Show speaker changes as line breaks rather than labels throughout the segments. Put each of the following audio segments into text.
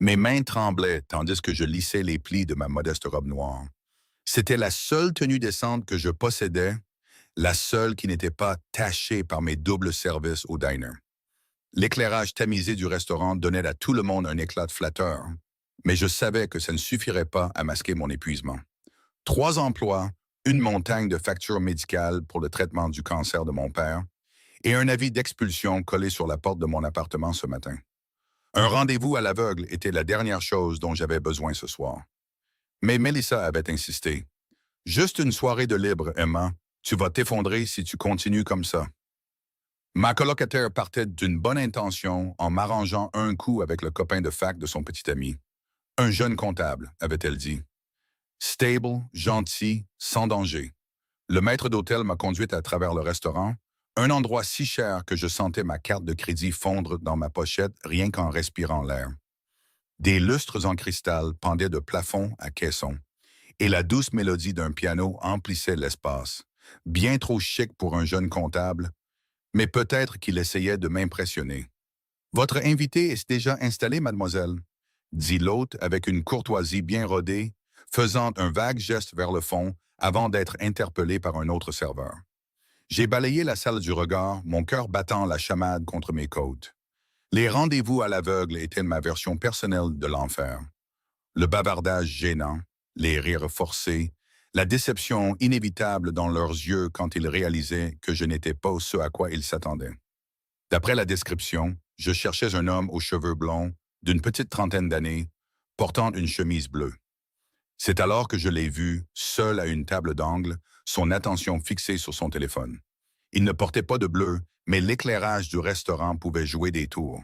Mes mains tremblaient tandis que je lissais les plis de ma modeste robe noire. C'était la seule tenue décente que je possédais, la seule qui n'était pas tachée par mes doubles services au diner. L'éclairage tamisé du restaurant donnait à tout le monde un éclat de flatteur, mais je savais que ça ne suffirait pas à masquer mon épuisement. 3 emplois, une montagne de factures médicales pour le traitement du cancer de mon père et un avis d'expulsion collé sur la porte de mon appartement ce matin. Un rendez-vous à l'aveugle était la dernière chose dont j'avais besoin ce soir. Mais Melissa avait insisté. Juste une soirée de libre, Emma. Tu vas t'effondrer si tu continues comme ça. Ma colocataire partait d'une bonne intention en m'arrangeant un coup avec le copain de fac de son petit ami. Un jeune comptable, avait-elle dit. Stable, gentil, sans danger. Le maître d'hôtel m'a conduite à travers le restaurant, un endroit si cher que je sentais ma carte de crédit fondre dans ma pochette rien qu'en respirant l'air. Des lustres en cristal pendaient de plafond à caisson, et la douce mélodie d'un piano emplissait l'espace, bien trop chic pour un jeune comptable, mais peut-être qu'il essayait de m'impressionner. Votre invité est déjà installé, mademoiselle, dit l'hôte avec une courtoisie bien rodée, faisant un vague geste vers le fond avant d'être interpellé par un autre serveur. J'ai balayé la salle du regard, mon cœur battant la chamade contre mes côtes. Les rendez-vous à l'aveugle étaient ma version personnelle de l'enfer. Le bavardage gênant, les rires forcés, la déception inévitable dans leurs yeux quand ils réalisaient que je n'étais pas ce à quoi ils s'attendaient. D'après la description, je cherchais un homme aux cheveux blonds, d'une petite trentaine d'années, portant une chemise bleue. C'est alors que je l'ai vu, seul à une table d'angle, son attention fixée sur son téléphone. Il ne portait pas de bleu, mais l'éclairage du restaurant pouvait jouer des tours.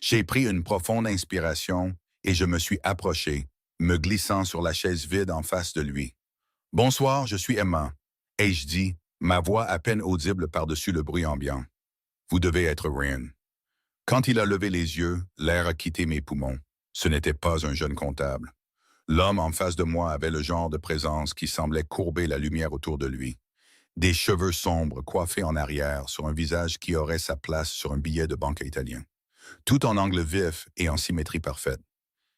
J'ai pris une profonde inspiration et je me suis approché, me glissant sur la chaise vide en face de lui. « Bonsoir, je suis Emma. » ai-je dit, ma voix à peine audible par-dessus le bruit ambiant. « Vous devez être Ryan. » Quand il a levé les yeux, l'air a quitté mes poumons. Ce n'était pas un jeune comptable. L'homme en face de moi avait le genre de présence qui semblait courber la lumière autour de lui. Des cheveux sombres coiffés en arrière sur un visage qui aurait sa place sur un billet de banque italien. Tout en angle vif et en symétrie parfaite.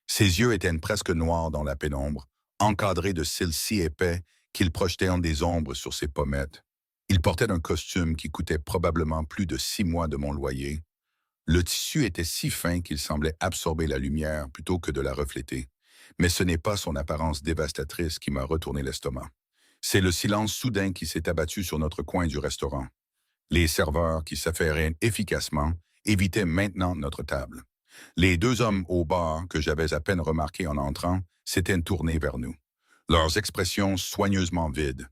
Ses yeux étaient presque noirs dans la pénombre, encadrés de cils si épais qu'ils projetaient en des ombres sur ses pommettes. Il portait un costume qui coûtait probablement plus de 6 mois de mon loyer. Le tissu était si fin qu'il semblait absorber la lumière plutôt que de la refléter. Mais ce n'est pas son apparence dévastatrice qui m'a retourné l'estomac. C'est le silence soudain qui s'est abattu sur notre coin du restaurant. Les serveurs, qui s'affairaient efficacement, évitaient maintenant notre table. Les 2 hommes au bar, que j'avais à peine remarqués en entrant, s'étaient tournés vers nous. Leurs expressions soigneusement vides.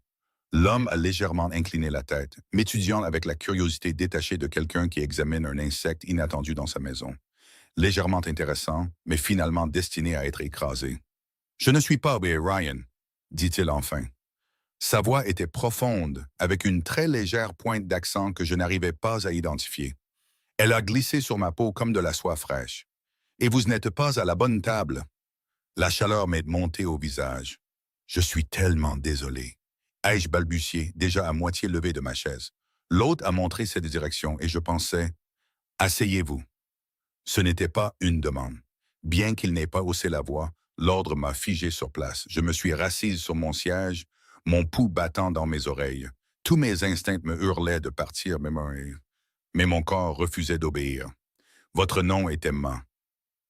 L'homme a légèrement incliné la tête, m'étudiant avec la curiosité détachée de quelqu'un qui examine un insecte inattendu dans sa maison. Légèrement intéressant, mais finalement destiné à être écrasé. « Je ne suis pas Ryan, » dit-il enfin. Sa voix était profonde, avec une très légère pointe d'accent que je n'arrivais pas à identifier. Elle a glissé sur ma peau comme de la soie fraîche. « Et vous n'êtes pas à la bonne table. » La chaleur m'est montée au visage. « Je suis tellement désolé. » ai-je balbutié, déjà à moitié levé de ma chaise. L'hôte a montré cette direction et je pensais « Asseyez-vous. » Ce n'était pas une demande. Bien qu'il n'ait pas haussé la voix, l'ordre m'a figé sur place. Je me suis rassise sur mon siège, mon pouls battant dans mes oreilles. Tous mes instincts me hurlaient de partir, mais mon corps refusait d'obéir. Votre nom est Emma.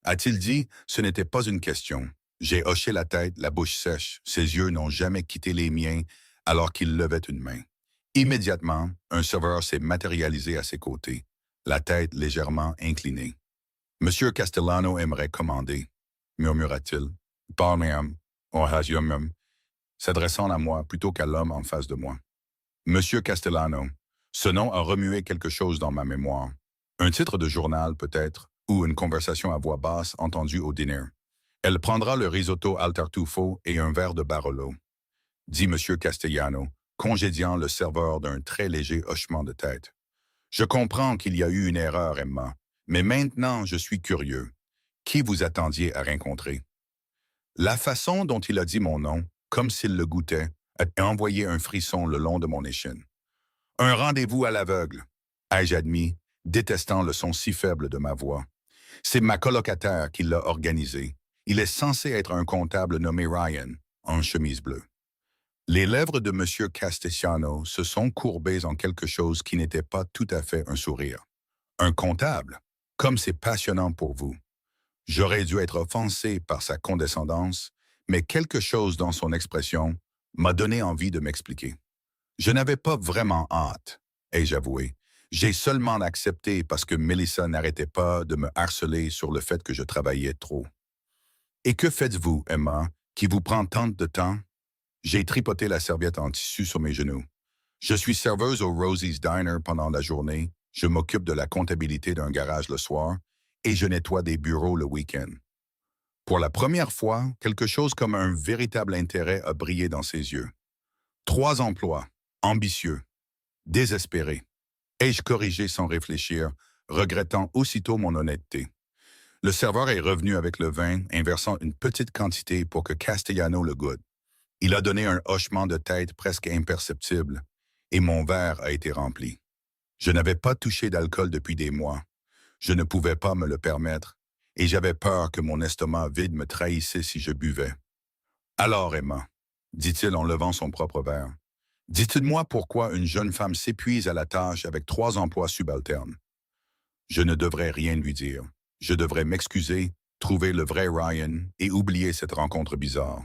A-t-il dit, ce n'était pas une question. J'ai hoché la tête, la bouche sèche. Ses yeux n'ont jamais quitté les miens alors qu'il levait une main. Immédiatement, un serveur s'est matérialisé à ses côtés, la tête légèrement inclinée. « Monsieur Castellano aimerait commander, » murmura-t-il. « Parlez-moi, s'adressant à moi plutôt qu'à l'homme en face de moi. « Monsieur Castellano. » Ce nom a remué quelque chose dans ma mémoire. Un titre de journal, peut-être, ou une conversation à voix basse entendue au dîner. « Elle prendra le risotto al tartufo et un verre de Barolo, » dit Monsieur Castellano, congédiant le serveur d'un très léger hochement de tête. « Je comprends qu'il y a eu une erreur, Emma, mais maintenant je suis curieux. Qui vous attendiez à rencontrer? » La façon dont il a dit mon nom, comme s'il le goûtait, a envoyé un frisson le long de mon échine. « Un rendez-vous à l'aveugle, ai-je admis, détestant le son si faible de ma voix. C'est ma colocataire qui l'a organisé. Il est censé être un comptable nommé Ryan, en chemise bleue. Les lèvres de M. Castellano se sont courbées en quelque chose qui n'était pas tout à fait un sourire. Un comptable? Comme c'est passionnant pour vous. J'aurais dû être offensé par sa condescendance, mais quelque chose dans son expression m'a donné envie de m'expliquer. Je n'avais pas vraiment hâte, ai-je avoué. J'ai seulement accepté parce que Melissa n'arrêtait pas de me harceler sur le fait que je travaillais trop. Et que faites-vous, Emma, qui vous prend tant de temps? J'ai tripoté la serviette en tissu sur mes genoux. Je suis serveuse au Rosie's Diner pendant la journée, je m'occupe de la comptabilité d'un garage le soir, et je nettoie des bureaux le week-end. Pour la première fois, quelque chose comme un véritable intérêt a brillé dans ses yeux. 3 emplois, ambitieux, désespéré. Ai-je corrigé sans réfléchir, regrettant aussitôt mon honnêteté. Le serveur est revenu avec le vin, inversant une petite quantité pour que Castellano le goûte. Il a donné un hochement de tête presque imperceptible, et mon verre a été rempli. Je n'avais pas touché d'alcool depuis des mois. Je ne pouvais pas me le permettre, et j'avais peur que mon estomac vide me trahissait si je buvais. Alors, Emma, dit-il en levant son propre verre, dites-moi pourquoi une jeune femme s'épuise à la tâche avec 3 emplois subalternes. Je ne devrais rien lui dire. Je devrais m'excuser, trouver le vrai Ryan et oublier cette rencontre bizarre.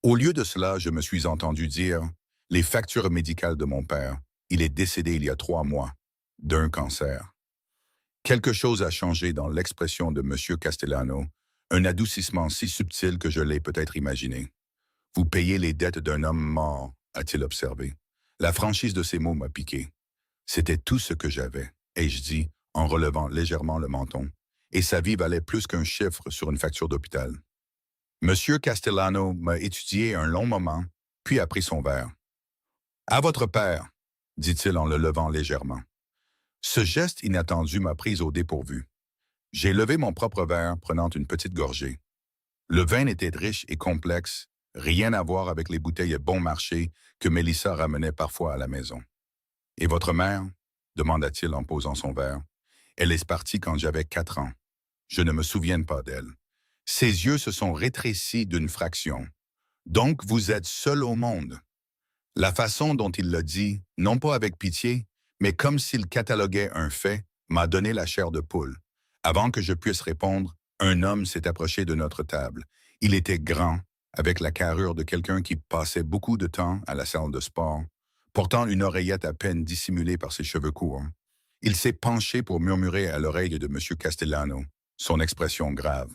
Au lieu de cela, je me suis entendu dire « Les factures médicales de mon père, il est décédé il y a 3 mois, d'un cancer. » Quelque chose a changé dans l'expression de M. Castellano, un adoucissement si subtil que je l'ai peut-être imaginé. « Vous payez les dettes d'un homme mort », a-t-il observé. La franchise de ces mots m'a piqué. C'était tout ce que j'avais, ai-je dit, en relevant légèrement le menton, et sa vie valait plus qu'un chiffre sur une facture d'hôpital. Monsieur Castellano m'a étudié un long moment, puis a pris son verre. « À votre père », dit-il en le levant légèrement. Ce geste inattendu m'a prise au dépourvu. J'ai levé mon propre verre, prenant une petite gorgée. Le vin était riche et complexe, rien à voir avec les bouteilles bon marché que Melissa ramenait parfois à la maison. « Et votre mère » demanda-t-il en posant son verre. « Elle est partie quand j'avais 4 ans. Je ne me souviens pas d'elle. » Ses yeux se sont rétrécis d'une fraction. « Donc vous êtes seul au monde. » La façon dont il l'a dit, non pas avec pitié, mais comme s'il cataloguait un fait, m'a donné la chair de poule. Avant que je puisse répondre, un homme s'est approché de notre table. Il était grand, avec la carrure de quelqu'un qui passait beaucoup de temps à la salle de sport, portant une oreillette à peine dissimulée par ses cheveux courts. Il s'est penché pour murmurer à l'oreille de M. Castellano, son expression grave.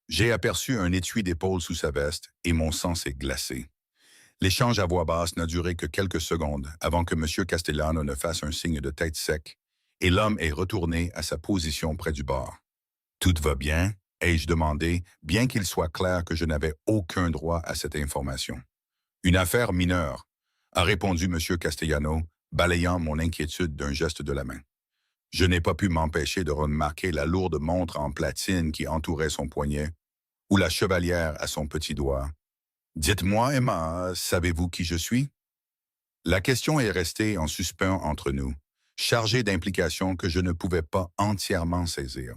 J'ai aperçu un étui d'épaule sous sa veste et mon sang s'est glacé. L'échange à voix basse n'a duré que quelques secondes avant que M. Castellano ne fasse un signe de tête sec et l'homme est retourné à sa position près du bar. « Tout va bien ?» ai-je demandé, bien qu'il soit clair que je n'avais aucun droit à cette information. « Une affaire mineure », a répondu M. Castellano, balayant mon inquiétude d'un geste de la main. Je n'ai pas pu m'empêcher de remarquer la lourde montre en platine qui entourait son poignet, ou la chevalière à son petit doigt. « Dites-moi, Emma, savez-vous qui je suis? » La question est restée en suspens entre nous, chargée d'implications que je ne pouvais pas entièrement saisir.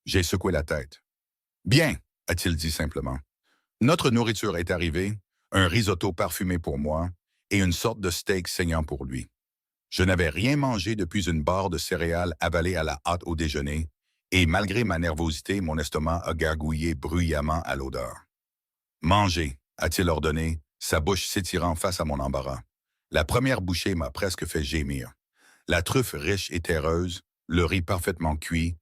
J'ai secoué la tête. « Bien, » a-t-il dit simplement. « Notre nourriture est arrivée, un risotto parfumé pour moi et une sorte de steak saignant pour lui. Je n'avais rien mangé depuis une barre de céréales avalée à la hâte au déjeuner, et malgré ma nervosité, mon estomac a gargouillé bruyamment à l'odeur. « Mangez », a-t-il ordonné, sa bouche s'étirant face à mon embarras. La première bouchée m'a presque fait gémir. La truffe riche et terreuse, le riz parfaitement cuit,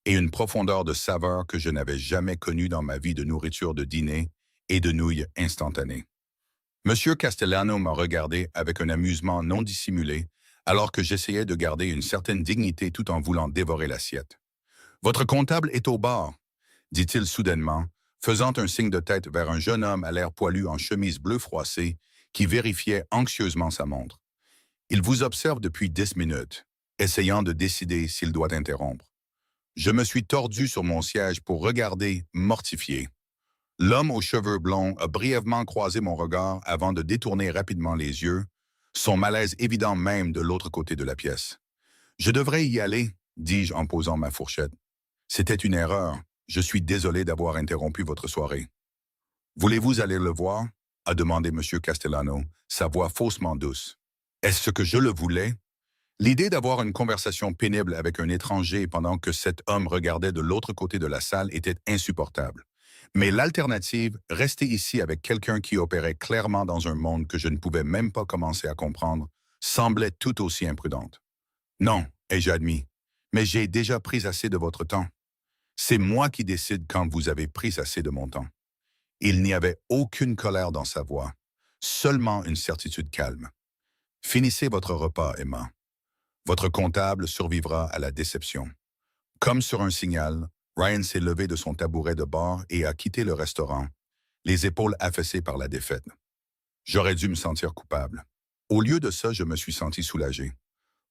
et une profondeur de saveur que je n'avais jamais connue dans ma vie de nourriture de dîner et de nouilles instantanées. Monsieur Castellano m'a regardé avec un amusement non dissimulé, alors que j'essayais de garder une certaine dignité tout en voulant dévorer l'assiette. « Votre comptable est au bar », dit-il soudainement, faisant un signe de tête vers un jeune homme à l'air poilu en chemise bleue froissée qui vérifiait anxieusement sa montre. « Il vous observe depuis 10 minutes, essayant de décider s'il doit interrompre. » Je me suis tordu sur mon siège pour regarder, mortifié. L'homme aux cheveux blonds a brièvement croisé mon regard avant de détourner rapidement les yeux, son malaise évident même de l'autre côté de la pièce. « Je devrais y aller, » dis-je en posant ma fourchette. C'était une erreur. Je suis désolé d'avoir interrompu votre soirée. Voulez-vous aller le voir? A demandé M. Castellano, sa voix faussement douce. Est-ce ce que je le voulais? L'idée d'avoir une conversation pénible avec un étranger pendant que cet homme regardait de l'autre côté de la salle était insupportable. Mais l'alternative, rester ici avec quelqu'un qui opérait clairement dans un monde que je ne pouvais même pas commencer à comprendre, semblait tout aussi imprudente. Non, ai-je admis, mais j'ai déjà pris assez de votre temps. C'est moi qui décide quand vous avez pris assez de mon temps. Il n'y avait aucune colère dans sa voix, seulement une certitude calme. Finissez votre repas, Emma. Votre comptable survivra à la déception. Comme sur un signal, Ryan s'est levé de son tabouret de bord et a quitté le restaurant, les épaules affaissées par la défaite. J'aurais dû me sentir coupable. Au lieu de ça, je me suis senti soulagé.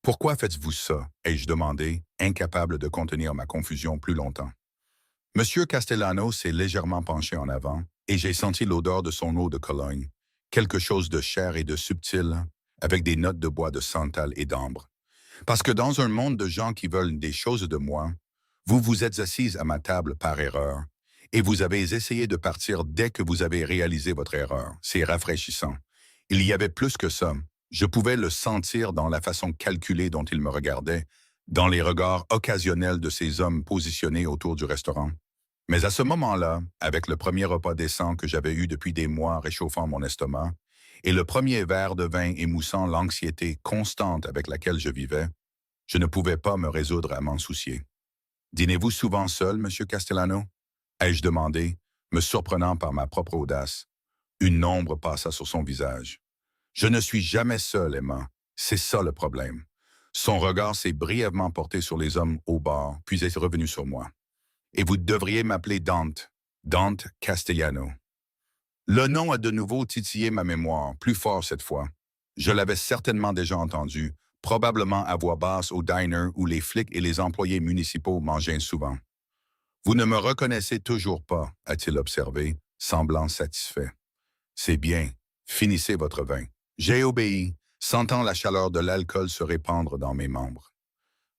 Pourquoi faites-vous ça? Ai-je demandé, incapable de contenir ma confusion plus longtemps. Monsieur Castellano s'est légèrement penché en avant et j'ai senti l'odeur de son eau de Cologne, quelque chose de cher et de subtil, avec des notes de bois de santal et d'ambre. Parce que dans un monde de gens qui veulent des choses de moi, vous vous êtes assise à ma table par erreur et vous avez essayé de partir dès que vous avez réalisé votre erreur. C'est rafraîchissant. Il y avait plus que ça. Je pouvais le sentir dans la façon calculée dont il me regardait, dans les regards occasionnels de ces hommes positionnés autour du restaurant. Mais à ce moment-là, avec le premier repas décent que j'avais eu depuis des mois réchauffant mon estomac, et le premier verre de vin émoussant l'anxiété constante avec laquelle je vivais, je ne pouvais pas me résoudre à m'en soucier. Dînez-vous souvent seul, Monsieur Castellano? Ai-je demandé, me surprenant par ma propre audace. Une ombre passa sur son visage. Je ne suis jamais seul, Emma. C'est ça le problème. Son regard s'est brièvement porté sur les hommes au bar, puis est revenu sur moi. Et vous devriez m'appeler Dante, Dante Castellano. Le nom a de nouveau titillé ma mémoire, plus fort cette fois. Je l'avais certainement déjà entendu, probablement à voix basse au diner où les flics et les employés municipaux mangeaient souvent. Vous ne me reconnaissez toujours pas, a-t-il observé, semblant satisfait. C'est bien, finissez votre vin. J'ai obéi, sentant la chaleur de l'alcool se répandre dans mes membres.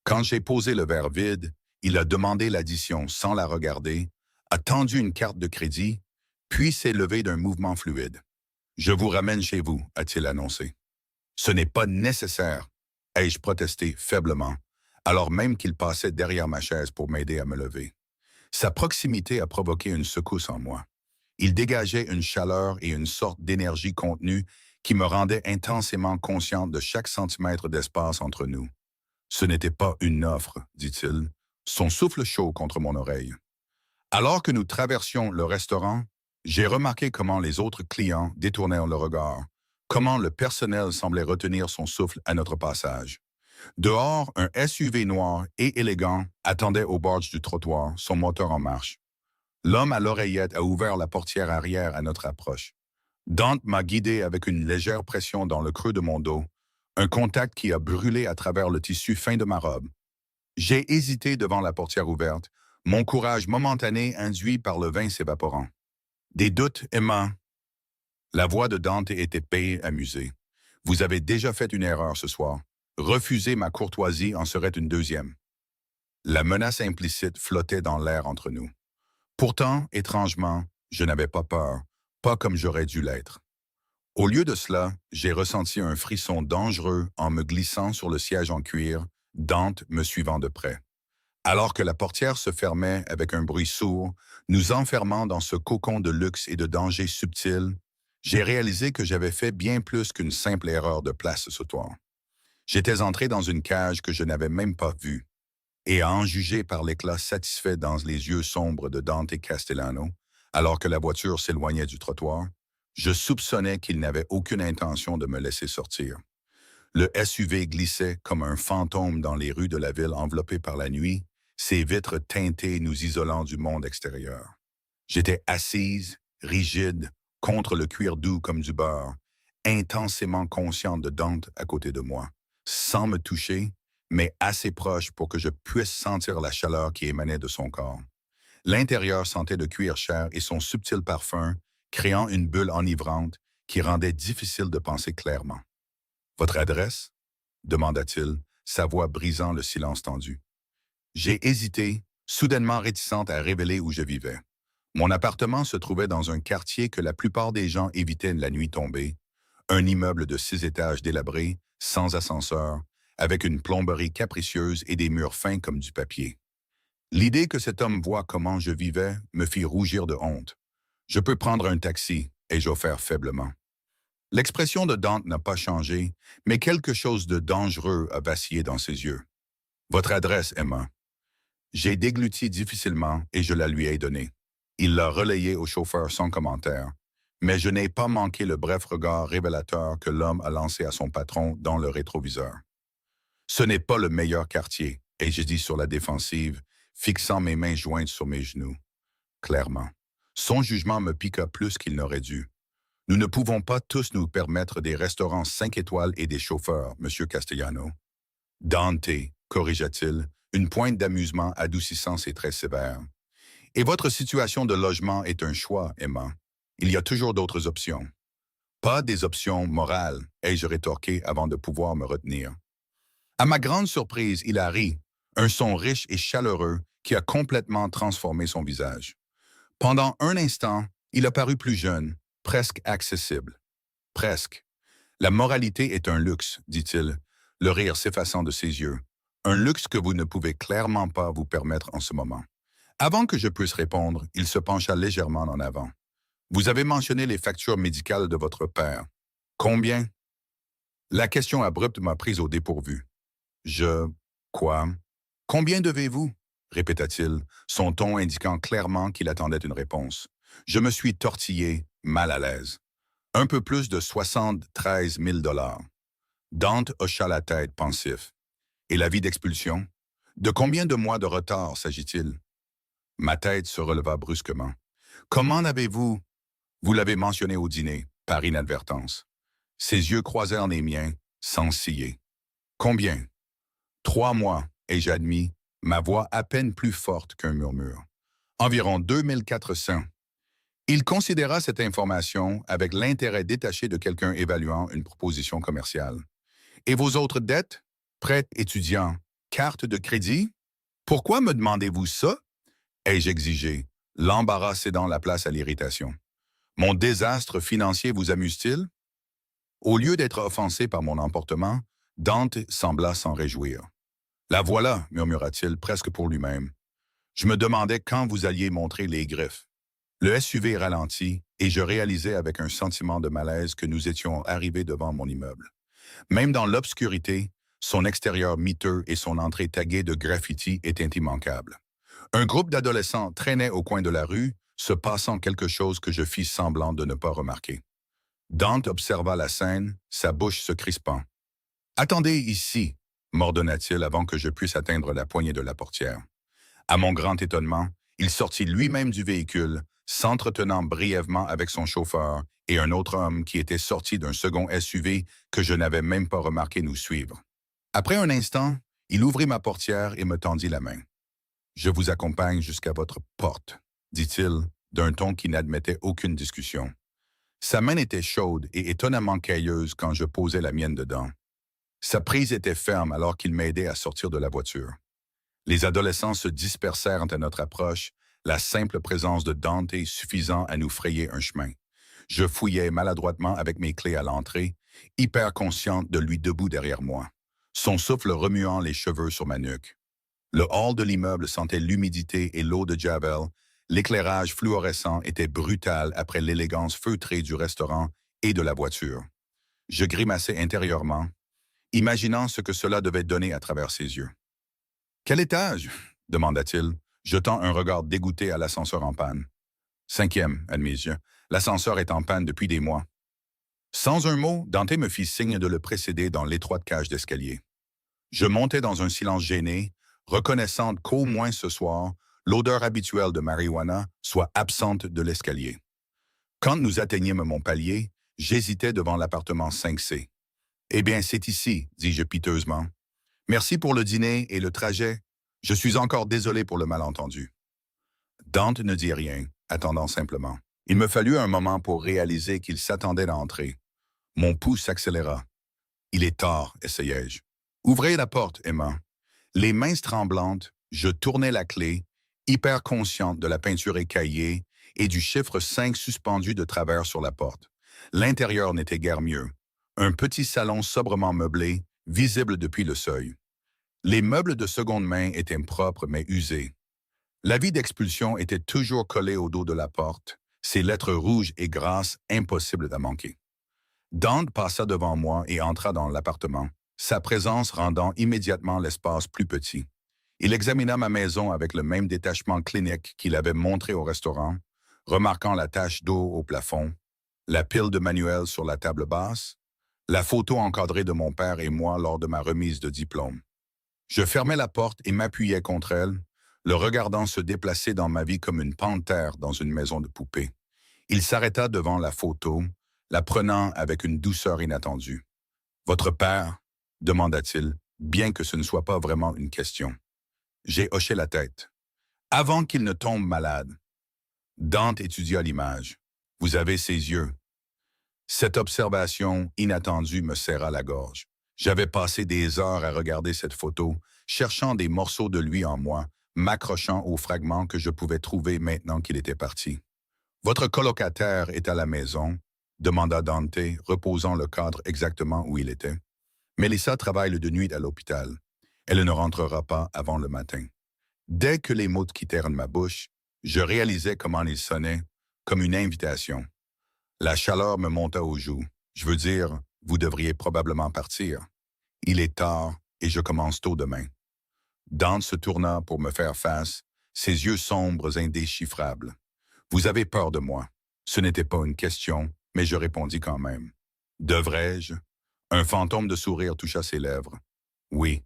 Quand j'ai posé le verre vide, il a demandé l'addition sans la regarder, a tendu une carte de crédit, puis s'est levé d'un mouvement fluide. Je vous ramène chez vous, a-t-il annoncé. Ce n'est pas nécessaire, ai-je protesté faiblement, alors même qu'il passait derrière ma chaise pour m'aider à me lever. Sa proximité a provoqué une secousse en moi. Il dégageait une chaleur et une sorte d'énergie contenue qui me rendait intensément consciente de chaque centimètre d'espace entre nous. Ce n'était pas une offre, dit-il, son souffle chaud contre mon oreille. Alors que nous traversions le restaurant, j'ai remarqué comment les autres clients détournèrent le regard, comment le personnel semblait retenir son souffle à notre passage. Dehors, un SUV noir et élégant attendait au bord du trottoir, son moteur en marche. L'homme à l'oreillette a ouvert la portière arrière à notre approche. Dante m'a guidé avec une légère pression dans le creux de mon dos, un contact qui a brûlé à travers le tissu fin de ma robe. J'ai hésité devant la portière ouverte, mon courage momentané induit par le vin s'évaporant. Des doutes, Emma. La voix de Dante était paix et amusée. Vous avez déjà fait une erreur ce soir. Refuser ma courtoisie en serait une deuxième. La menace implicite flottait dans l'air entre nous. Pourtant, étrangement, je n'avais pas peur, pas comme j'aurais dû l'être. Au lieu de cela, j'ai ressenti un frisson dangereux en me glissant sur le siège en cuir, Dante me suivant de près. Alors que la portière se fermait avec un bruit sourd, nous enfermant dans ce cocon de luxe et de danger subtil, j'ai réalisé que j'avais fait bien plus qu'une simple erreur de place ce soir. J'étais entré dans une cage que je n'avais même pas vue, et à en juger par l'éclat satisfait dans les yeux sombres de Dante Castellano, alors que la voiture s'éloignait du trottoir, je soupçonnais qu'il n'avait aucune intention de me laisser sortir. Le SUV glissait comme un fantôme dans les rues de la ville enveloppée par la nuit, ses vitres teintées nous isolant du monde extérieur. J'étais assise, rigide, contre le cuir doux comme du beurre, intensément consciente de Dante à côté de moi, sans me toucher, mais assez proche pour que je puisse sentir la chaleur qui émanait de son corps. L'intérieur sentait le cuir cher et son subtil parfum, créant une bulle enivrante qui rendait difficile de penser clairement. « Votre adresse? » demanda-t-il, sa voix brisant le silence tendu. J'ai hésité, soudainement réticente à révéler où je vivais. Mon appartement se trouvait dans un quartier que la plupart des gens évitaient la nuit tombée, un immeuble de 6 étages délabré, sans ascenseur, avec une plomberie capricieuse et des murs fins comme du papier. L'idée que cet homme voit comment je vivais me fit rougir de honte. Je peux prendre un taxi, ai-je offert faiblement. L'expression de Dante n'a pas changé, mais quelque chose de dangereux a vacillé dans ses yeux. Votre adresse, Emma. J'ai dégluti difficilement et je la lui ai donnée. Il l'a relayée au chauffeur sans commentaire, mais je n'ai pas manqué le bref regard révélateur que l'homme a lancé à son patron dans le rétroviseur. Ce n'est pas le meilleur quartier, ai-je dit sur la défensive, fixant mes mains jointes sur mes genoux. Clairement. Son jugement me piqua plus qu'il n'aurait dû. Nous ne pouvons pas tous nous permettre des restaurants 5 étoiles et des chauffeurs, Monsieur Castellano. Dante, corrigea-t-il, une pointe d'amusement adoucissant ses traits sévères. Et votre situation de logement est un choix, Emma. Il y a toujours d'autres options. Pas des options morales, ai-je rétorqué avant de pouvoir me retenir. À ma grande surprise, il a ri, un son riche et chaleureux qui a complètement transformé son visage. Pendant un instant, il a paru plus jeune, presque accessible. Presque. La moralité est un luxe, dit-il, le rire s'effaçant de ses yeux. Un luxe que vous ne pouvez clairement pas vous permettre en ce moment. Avant que je puisse répondre, il se pencha légèrement en avant. Vous avez mentionné les factures médicales de votre père. Combien? La question abrupte m'a prise au dépourvu. Quoi? Combien devez-vous? Répéta-t-il, son ton indiquant clairement qu'il attendait une réponse. Je me suis tortillé, mal à l'aise. Un peu plus de 73 000 $. Dante hocha la tête, pensif. Et l'avis d'expulsion? De combien de mois de retard s'agit-il? Ma tête se releva brusquement. Comment n'avez-vous? Vous l'avez mentionné au dîner, par inadvertance. Ses yeux croisèrent les miens, sans ciller. Combien? 3 mois, ai-je admis, ma voix à peine plus forte qu'un murmure. Environ 2400. Il considéra cette information avec l'intérêt détaché de quelqu'un évaluant une proposition commerciale. Et vos autres dettes? Prêt étudiant? Carte de crédit? Pourquoi me demandez-vous ça? Ai-je exigé, l'embarras cédant la place à l'irritation. Mon désastre financier vous amuse-t-il? Au lieu d'être offensé par mon emportement, Dante sembla s'en réjouir. La voilà, murmura-t-il presque pour lui-même. Je me demandais quand vous alliez montrer les griffes. Le SUV ralentit et je réalisais avec un sentiment de malaise que nous étions arrivés devant mon immeuble. Même dans l'obscurité, son extérieur miteux et son entrée taguée de graffiti étaient immanquables. Un groupe d'adolescents traînait au coin de la rue, se passant quelque chose que je fis semblant de ne pas remarquer. Dante observa la scène, sa bouche se crispant. « Attendez ici !» m'ordonna-t-il avant que je puisse atteindre la poignée de la portière. À mon grand étonnement, il sortit lui-même du véhicule, s'entretenant brièvement avec son chauffeur et un autre homme qui était sorti d'un second SUV que je n'avais même pas remarqué nous suivre. Après un instant, il ouvrit ma portière et me tendit la main. « Je vous accompagne jusqu'à votre porte », dit-il, d'un ton qui n'admettait aucune discussion. Sa main était chaude et étonnamment cailleuse quand je posais la mienne dedans. Sa prise était ferme alors qu'il m'aidait à sortir de la voiture. Les adolescents se dispersèrent à notre approche, la simple présence de Dante suffisant à nous frayer un chemin. Je fouillais maladroitement avec mes clés à l'entrée, hyper consciente de lui debout derrière moi, son souffle remuant les cheveux sur ma nuque. Le hall de l'immeuble sentait l'humidité et l'eau de Javel. L'éclairage fluorescent était brutal après l'élégance feutrée du restaurant et de la voiture. Je grimaçais intérieurement, imaginant ce que cela devait donner à travers ses yeux. « Quel étage? » demanda-t-il, jetant un regard dégoûté à l'ascenseur en panne. « 5e, admis-je. L'ascenseur est en panne depuis des mois. » Sans un mot, Dante me fit signe de le précéder dans l'étroite cage d'escalier. Je montais dans un silence gêné, reconnaissante qu'au moins ce soir, l'odeur habituelle de marijuana soit absente de l'escalier. Quand nous atteignîmes mon palier, j'hésitais devant l'appartement 5C. « Eh bien, c'est ici, dis-je piteusement. Merci pour le dîner et le trajet. Je suis encore désolé pour le malentendu. » Dante ne dit rien, attendant simplement. Il me fallut un moment pour réaliser qu'il s'attendait d'entrer. Mon pouls s'accéléra. « Il est tard, essayai-je. Ouvrez la porte, Emma. » Les mains tremblantes, je tournai la clé hyper consciente de la peinture écaillée et du chiffre 5 suspendu de travers sur la porte. L'intérieur n'était guère mieux. Un petit salon sobrement meublé, visible depuis le seuil. Les meubles de seconde main étaient propres mais usés. L'avis d'expulsion était toujours collé au dos de la porte, ses lettres rouges et grasses impossibles à manquer. Dante passa devant moi et entra dans l'appartement, sa présence rendant immédiatement l'espace plus petit. Il examina ma maison avec le même détachement clinique qu'il avait montré au restaurant, remarquant la tache d'eau au plafond, la pile de manuels sur la table basse, la photo encadrée de mon père et moi lors de ma remise de diplôme. Je fermai la porte et m'appuyai contre elle, le regardant se déplacer dans ma vie comme une panthère dans une maison de poupée. Il s'arrêta devant la photo, la prenant avec une douceur inattendue. « Votre père ?» demanda-t-il, bien que ce ne soit pas vraiment une question. J'ai hoché la tête. « Avant qu'il ne tombe malade. » Dante étudia l'image. « Vous avez ses yeux. » Cette observation inattendue me serra la gorge. J'avais passé des heures à regarder cette photo, cherchant des morceaux de lui en moi, m'accrochant aux fragments que je pouvais trouver maintenant qu'il était parti. « Votre colocataire est à la maison ?» demanda Dante, reposant le cadre exactement où il était. « Mélissa travaille de nuit à l'hôpital. Elle ne rentrera pas avant le matin. » Dès que les mots quittèrent ma bouche, je réalisais comment ils sonnaient, comme une invitation. La chaleur me monta aux joues. Je veux dire, vous devriez probablement partir. Il est tard et je commence tôt demain. Dante se tourna pour me faire face, ses yeux sombres indéchiffrables. Vous avez peur de moi. Ce n'était pas une question, mais je répondis quand même. Devrais-je? Un fantôme de sourire toucha ses lèvres. Oui.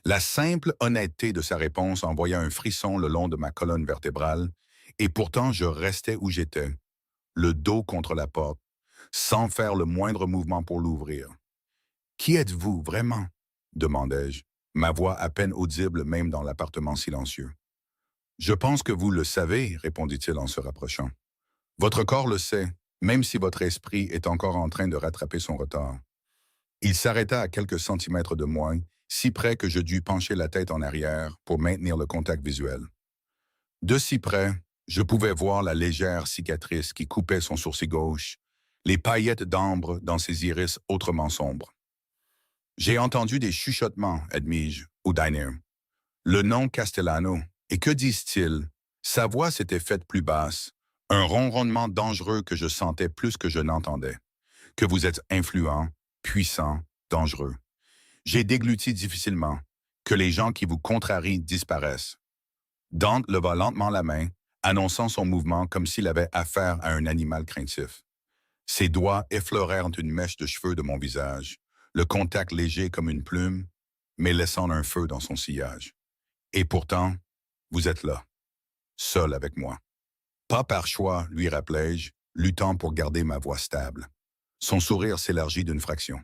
La simple honnêteté de sa réponse envoya un frisson le long de ma colonne vertébrale, et pourtant je restais où j'étais, le dos contre la porte, sans faire le moindre mouvement pour l'ouvrir. « Qui êtes-vous, vraiment ?» demandai-je, ma voix à peine audible même dans l'appartement silencieux. « Je pense que vous le savez, » répondit-il en se rapprochant. « Votre corps le sait, même si votre esprit est encore en train de rattraper son retard. » Il s'arrêta à quelques centimètres de moi, si près que je dus pencher la tête en arrière pour maintenir le contact visuel. De si près, je pouvais voir la légère cicatrice qui coupait son sourcil gauche, les paillettes d'ambre dans ses iris autrement sombres. J'ai entendu des chuchotements, admis-je, au diner. Le nom Castellano, et que disent-ils? Sa voix s'était faite plus basse, un ronronnement dangereux que je sentais plus que je n'entendais. Que vous êtes influent, puissant, dangereux. J'ai dégluti difficilement, que les gens qui vous contrarient disparaissent. Dante leva lentement la main, annonçant son mouvement comme s'il avait affaire à un animal craintif. Ses doigts effleurèrent une mèche de cheveux de mon visage, le contact léger comme une plume, mais laissant un feu dans son sillage. Et pourtant, vous êtes là, seul avec moi. Pas par choix, lui rappelai-je, luttant pour garder ma voix stable. Son sourire s'élargit d'une fraction.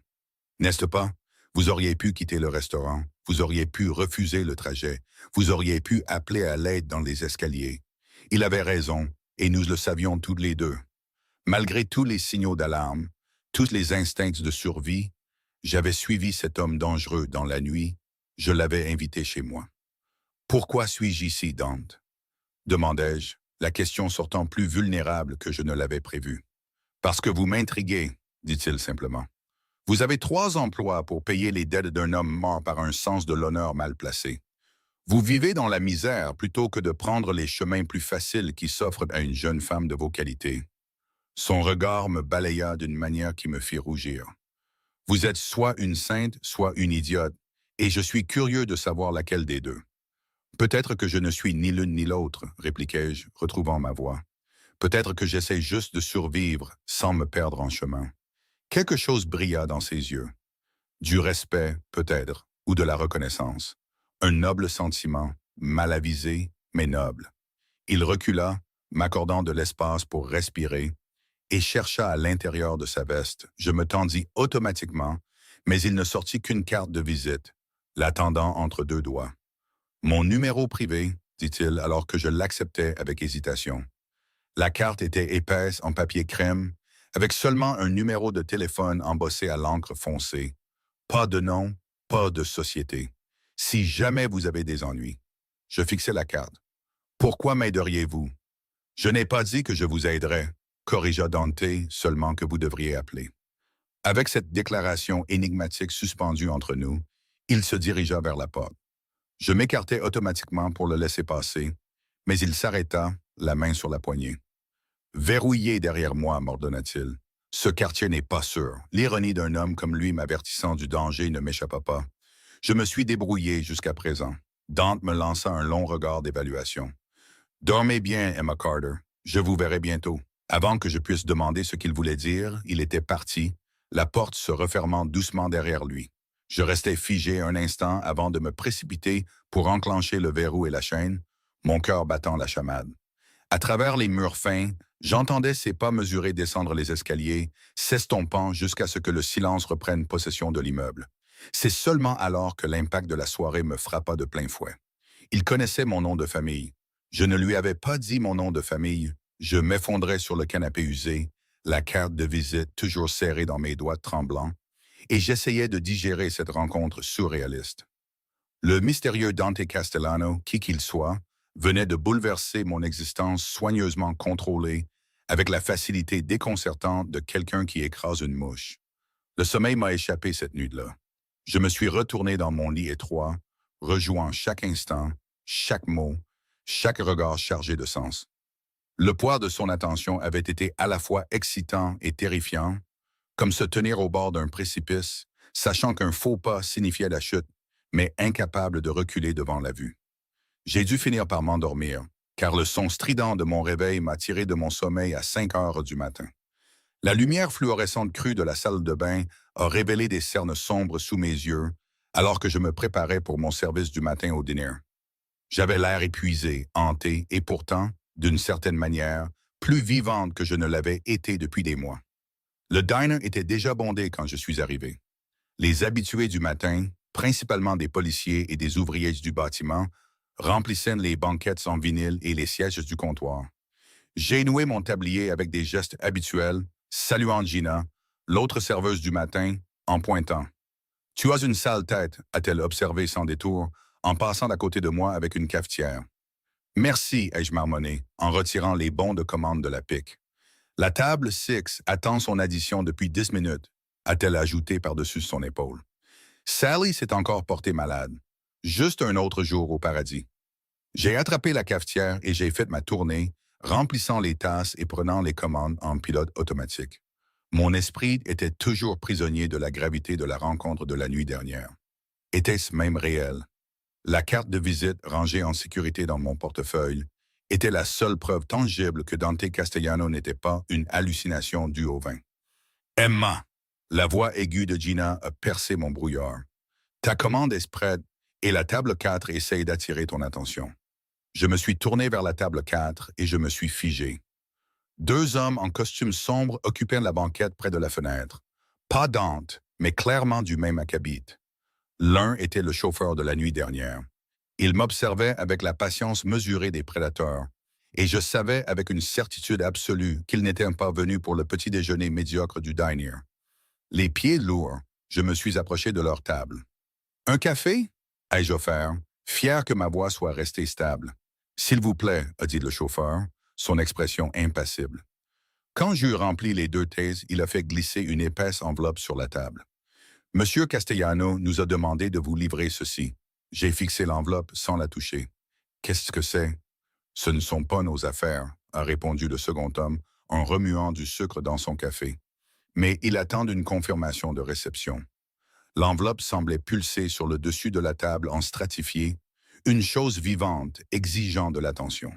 N'est-ce pas? Vous auriez pu quitter le restaurant, vous auriez pu refuser le trajet, vous auriez pu appeler à l'aide dans les escaliers. Il avait raison, et nous le savions tous les deux. Malgré tous les signaux d'alarme, tous les instincts de survie, j'avais suivi cet homme dangereux dans la nuit, je l'avais invité chez moi. « Pourquoi suis-je ici, Dante ?» demandai-je, la question sortant plus vulnérable que je ne l'avais prévu. « Parce que vous m'intriguez, » dit-il simplement. « Vous avez 3 emplois pour payer les dettes d'un homme mort par un sens de l'honneur mal placé. Vous vivez dans la misère plutôt que de prendre les chemins plus faciles qui s'offrent à une jeune femme de vos qualités. » Son regard me balaya d'une manière qui me fit rougir. « Vous êtes soit une sainte, soit une idiote, et je suis curieux de savoir laquelle des deux. »« Peut-être que je ne suis ni l'une ni l'autre, » répliquai-je, retrouvant ma voix. « Peut-être que j'essaie juste de survivre sans me perdre en chemin. » Quelque chose brilla dans ses yeux. Du respect, peut-être, ou de la reconnaissance. Un noble sentiment, mal avisé, mais noble. Il recula, m'accordant de l'espace pour respirer, et chercha à l'intérieur de sa veste. Je me tendis automatiquement, mais il ne sortit qu'une carte de visite, la tendant entre 2 doigts. « Mon numéro privé, » dit-il alors que je l'acceptais avec hésitation. La carte était épaisse en papier crème, avec seulement un numéro de téléphone embossé à l'encre foncée. Pas de nom, pas de société. Si jamais vous avez des ennuis. Je fixai la carte. Pourquoi m'aideriez-vous? Je n'ai pas dit que je vous aiderais, corrigea Dante, seulement que vous devriez appeler. Avec cette déclaration énigmatique suspendue entre nous, il se dirigea vers la porte. Je m'écartai automatiquement pour le laisser passer, mais il s'arrêta, la main sur la poignée. Verrouillé derrière moi, m'ordonna-t-il. Ce quartier n'est pas sûr. L'ironie d'un homme comme lui m'avertissant du danger ne m'échappa pas. Je me suis débrouillé jusqu'à présent. Dante me lança un long regard d'évaluation. Dormez bien, Emma Carter. Je vous verrai bientôt. Avant que je puisse demander ce qu'il voulait dire, il était parti, la porte se refermant doucement derrière lui. Je restai figé un instant avant de me précipiter pour enclencher le verrou et la chaîne, mon cœur battant la chamade. À travers les murs fins, j'entendais ses pas mesurés descendre les escaliers, s'estompant jusqu'à ce que le silence reprenne possession de l'immeuble. C'est seulement alors que l'impact de la soirée me frappa de plein fouet. Il connaissait mon nom de famille. Je ne lui avais pas dit mon nom de famille. Je m'effondrais sur le canapé usé, la carte de visite toujours serrée dans mes doigts tremblants, et j'essayais de digérer cette rencontre surréaliste. Le mystérieux Dante Castellano, qui qu'il soit, venait de bouleverser mon existence soigneusement contrôlée avec la facilité déconcertante de quelqu'un qui écrase une mouche. Le sommeil m'a échappé cette nuit-là. Je me suis retourné dans mon lit étroit, rejouant chaque instant, chaque mot, chaque regard chargé de sens. Le poids de son attention avait été à la fois excitant et terrifiant, comme se tenir au bord d'un précipice, sachant qu'un faux pas signifiait la chute, mais incapable de reculer devant la vue. J'ai dû finir par m'endormir, car le son strident de mon réveil m'a tiré de mon sommeil à 5 heures du matin. La lumière fluorescente crue de la salle de bain a révélé des cernes sombres sous mes yeux, alors que je me préparais pour mon service du matin au dîner. J'avais l'air épuisé, hanté, et pourtant, d'une certaine manière, plus vivante que je ne l'avais été depuis des mois. Le diner était déjà bondé quand je suis arrivé. Les habitués du matin, principalement des policiers et des ouvriers du bâtiment, remplissaient les banquettes en vinyle et les sièges du comptoir. J'ai noué mon tablier avec des gestes habituels, saluant Gina, l'autre serveuse du matin, en pointant. « Tu as une sale tête », a-t-elle observé sans détour, en passant d'à côté de moi avec une cafetière. « Merci », ai-je marmonné, en retirant les bons de commande de la pique. « La table 6 attend son addition depuis 10 minutes », a-t-elle ajouté par-dessus son épaule. Sally s'est encore portée malade. Juste un autre jour au paradis. J'ai attrapé la cafetière et j'ai fait ma tournée, remplissant les tasses et prenant les commandes en pilote automatique. Mon esprit était toujours prisonnier de la gravité de la rencontre de la nuit dernière. Était-ce même réel? La carte de visite, rangée en sécurité dans mon portefeuille, était la seule preuve tangible que Dante Castellano n'était pas une hallucination due au vin. « Emma !» La voix aiguë de Gina a percé mon brouillard. « Ta commande est prête et la table 4 essaye d'attirer ton attention. » Je me suis tourné vers la table 4 et je me suis figé. 2 hommes en costume sombre occupaient la banquette près de la fenêtre. Pas Dante, mais clairement du même acabit. L'un était le chauffeur de la nuit dernière. Il m'observait avec la patience mesurée des prédateurs, et je savais avec une certitude absolue qu'il n'était pas venu pour le petit déjeuner médiocre du diner. Les pieds lourds, je me suis approché de leur table. « Un café » ai-je offert, fier que ma voix soit restée stable. « S'il vous plaît » a dit le chauffeur, son expression impassible. Quand j'eus rempli les 2 tasses, il a fait glisser une épaisse enveloppe sur la table. « Monsieur Castellano nous a demandé de vous livrer ceci. » J'ai fixé l'enveloppe sans la toucher. « Qu'est-ce que c'est? »« Ce ne sont pas nos affaires, » a répondu le second homme en remuant du sucre dans son café. Mais il attend une confirmation de réception. L'enveloppe semblait pulser sur le dessus de la table en stratifié, une chose vivante, exigeant de l'attention.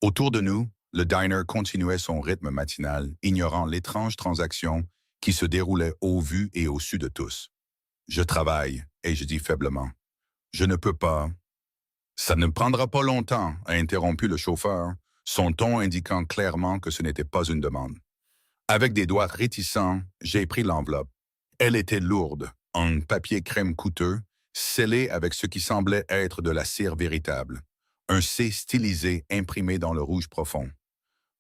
Autour de nous, le diner continuait son rythme matinal, ignorant l'étrange transaction qui se déroulait au vu et au su de tous. « Je travaille », ai-je dit faiblement. « Je ne peux pas. »« Ça ne prendra pas longtemps », a interrompu le chauffeur, son ton indiquant clairement que ce n'était pas une demande. Avec des doigts réticents, j'ai pris l'enveloppe. Elle était lourde, en papier crème coûteux, scellée avec ce qui semblait être de la cire véritable. Un C stylisé imprimé dans le rouge profond.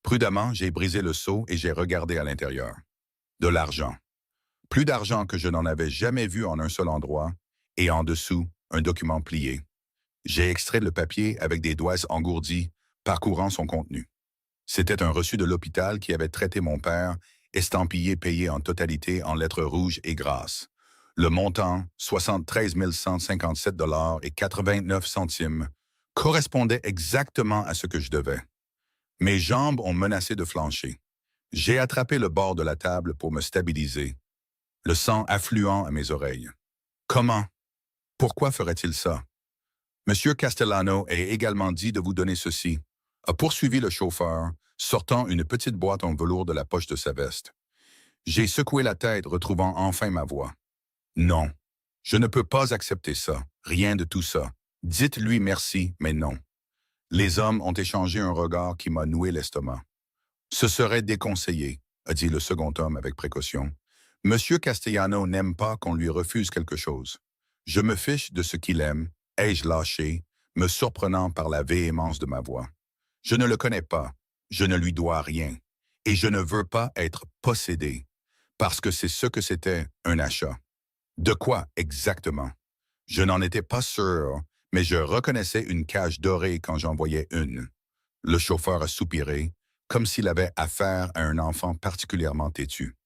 Prudemment, j'ai brisé le seau et j'ai regardé à l'intérieur. De l'argent. Plus d'argent que je n'en avais jamais vu en un seul endroit, et en dessous, un document plié. J'ai extrait le papier avec des doigts engourdis, parcourant son contenu. C'était un reçu de l'hôpital qui avait traité mon père, estampillé payé en totalité en lettres rouges et grasses. Le montant, 73 157 et 89 centimes, correspondait exactement à ce que je devais. Mes jambes ont menacé de flancher. J'ai attrapé le bord de la table pour me stabiliser, le sang affluant à mes oreilles. Comment? Pourquoi ferait-il ça? Monsieur Castellano a également dit de vous donner ceci, a poursuivi le chauffeur, sortant une petite boîte en velours de la poche de sa veste. J'ai secoué la tête, retrouvant enfin ma voix. Non, je ne peux pas accepter ça, rien de tout ça. Dites-lui merci, mais non. Les hommes ont échangé un regard qui m'a noué l'estomac. Ce serait déconseillé, a dit le second homme avec précaution. Monsieur Castellano n'aime pas qu'on lui refuse quelque chose. Je me fiche de ce qu'il aime, ai-je lâché, me surprenant par la véhémence de ma voix. Je ne le connais pas, je ne lui dois rien, et je ne veux pas être possédé, parce que c'est ce que c'était, un achat. De quoi exactement? Je n'en étais pas sûr, mais je reconnaissais une cage dorée quand j'en voyais une. Le chauffeur a soupiré, comme s'il avait affaire à un enfant particulièrement têtu.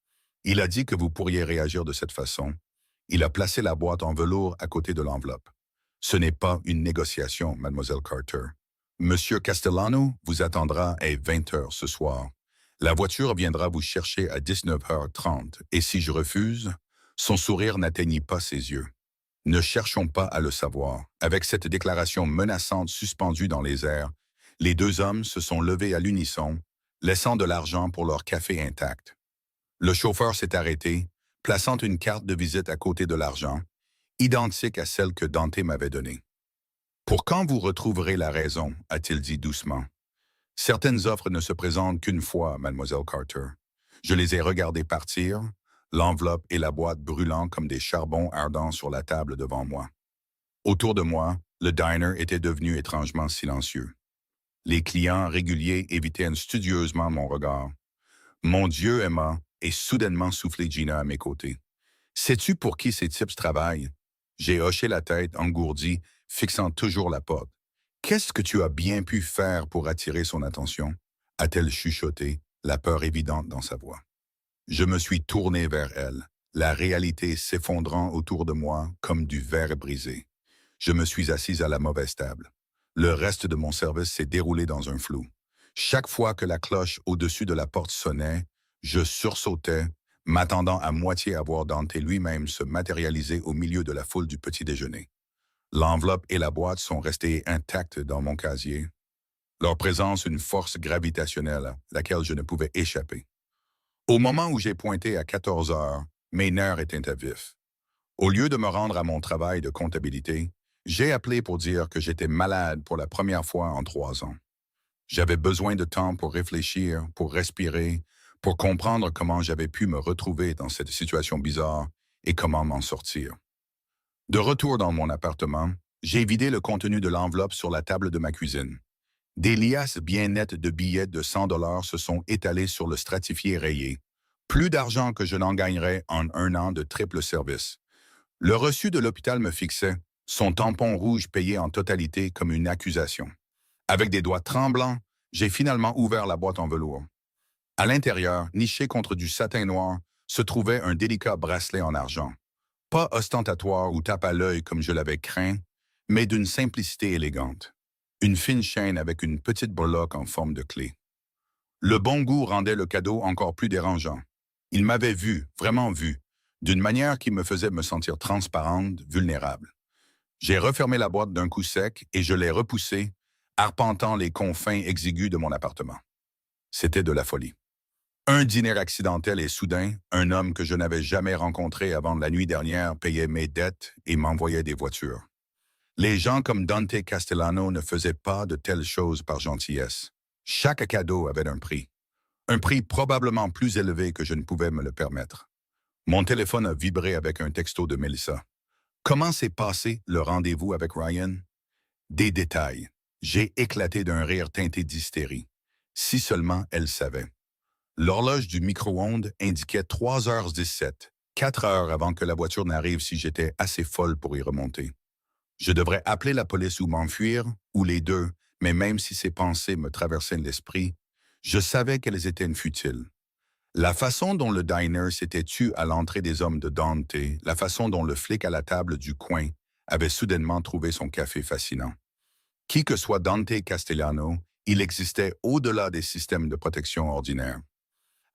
Il a dit que vous pourriez réagir de cette façon. Il a placé la boîte en velours à côté de l'enveloppe. Ce n'est pas une négociation, mademoiselle Carter. Monsieur Castellano vous attendra à 20 heures ce soir. La voiture viendra vous chercher à 19h30, et si je refuse, son sourire n'atteignit pas ses yeux. Ne cherchons pas à le savoir. Avec cette déclaration menaçante suspendue dans les airs, les deux hommes se sont levés à l'unisson, laissant de l'argent pour leur café intact. Le chauffeur s'est arrêté, plaçant une carte de visite à côté de l'argent, identique à celle que Dante m'avait donnée. « Pour quand vous retrouverez la raison ?» a-t-il dit doucement. « Certaines offres ne se présentent qu'une fois, mademoiselle Carter. Je les ai regardées partir, l'enveloppe et la boîte brûlant comme des charbons ardents sur la table devant moi. Autour de moi, le diner était devenu étrangement silencieux. Les clients réguliers évitaient studieusement mon regard. Mon Dieu, Emma, et soudainement soufflé Gina à mes côtés. Sais-tu pour qui ces types travaillent? J'ai hoché la tête, engourdi, fixant toujours la porte. Qu'est-ce que tu as bien pu faire pour attirer son attention? A-t-elle chuchoté, la peur évidente dans sa voix. Je me suis tourné vers elle, la réalité s'effondrant autour de moi comme du verre brisé. Je me suis assise à la mauvaise table. Le reste de mon service s'est déroulé dans un flou. Chaque fois que la cloche au-dessus de la porte sonnait, je sursautais, m'attendant à moitié à voir Dante lui-même se matérialiser au milieu de la foule du petit déjeuner. L'enveloppe et la boîte sont restées intactes dans mon casier. Leur présence une force gravitationnelle à laquelle je ne pouvais échapper. Au moment où j'ai pointé à 14 heures, mes nerfs étaient à vif. Au lieu de me rendre à mon travail de comptabilité, j'ai appelé pour dire que j'étais malade pour la première fois en 3 ans. J'avais besoin de temps pour réfléchir, pour respirer, pour comprendre comment j'avais pu me retrouver dans cette situation bizarre et comment m'en sortir. De retour dans mon appartement, j'ai vidé le contenu de l'enveloppe sur la table de ma cuisine. Des liasses bien nettes de billets de 100 $ se sont étalés sur le stratifié rayé. Plus d'argent que je n'en gagnerais en 1 an de triple service. Le reçu de l'hôpital me fixait, son tampon rouge payé en totalité comme une accusation. Avec des doigts tremblants, j'ai finalement ouvert la boîte en velours. À l'intérieur, niché contre du satin noir, se trouvait un délicat bracelet en argent. Pas ostentatoire ou tape à l'œil comme je l'avais craint, mais d'une simplicité élégante. Une fine chaîne avec une petite breloque en forme de clé. Le bon goût rendait le cadeau encore plus dérangeant. Il m'avait vu, vraiment vu, d'une manière qui me faisait me sentir transparente, vulnérable. J'ai refermé la boîte d'un coup sec et je l'ai repoussée, arpentant les confins exigus de mon appartement. C'était de la folie. Un dîner accidentel et soudain, un homme que je n'avais jamais rencontré avant la nuit dernière payait mes dettes et m'envoyait des voitures. Les gens comme Dante Castellano ne faisaient pas de telles choses par gentillesse. Chaque cadeau avait un prix. Un prix probablement plus élevé que je ne pouvais me le permettre. Mon téléphone a vibré avec un texto de Melissa. Comment s'est passé le rendez-vous avec Ryan? Des détails. J'ai éclaté d'un rire teinté d'hystérie. Si seulement elle savait. L'horloge du micro-ondes indiquait 3h17, 4 heures avant que la voiture n'arrive si j'étais assez folle pour y remonter. Je devrais appeler la police ou m'enfuir, ou les deux, Mais même si ces pensées me traversaient l'esprit, je savais qu'elles étaient futiles. La façon dont le diner s'était tu à l'entrée des hommes de Dante, la façon dont le flic à la table du coin avait soudainement trouvé son café fascinant. Qui que soit Dante Castellano, il existait au-delà des systèmes de protection ordinaires.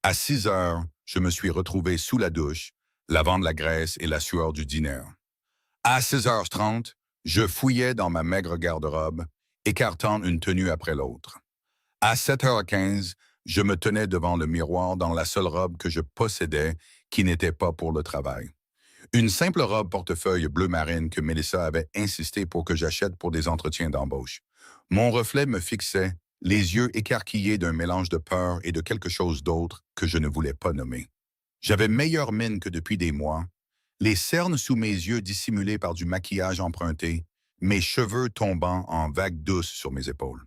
À 6 heures, je me suis retrouvé sous la douche, lavant de la graisse et la sueur du dîner. À 6h30, je fouillais dans ma maigre garde-robe, écartant une tenue après l'autre. À 7h15, je me tenais devant le miroir dans la seule robe que je possédais qui n'était pas pour le travail. Une simple robe portefeuille bleu marine que Melissa avait insisté pour que j'achète pour des entretiens d'embauche. Mon reflet me fixait, les yeux écarquillés d'un mélange de peur et de quelque chose d'autre que je ne voulais pas nommer. J'avais meilleure mine que depuis des mois, les cernes sous mes yeux dissimulées par du maquillage emprunté, mes cheveux tombant en vagues douces sur mes épaules.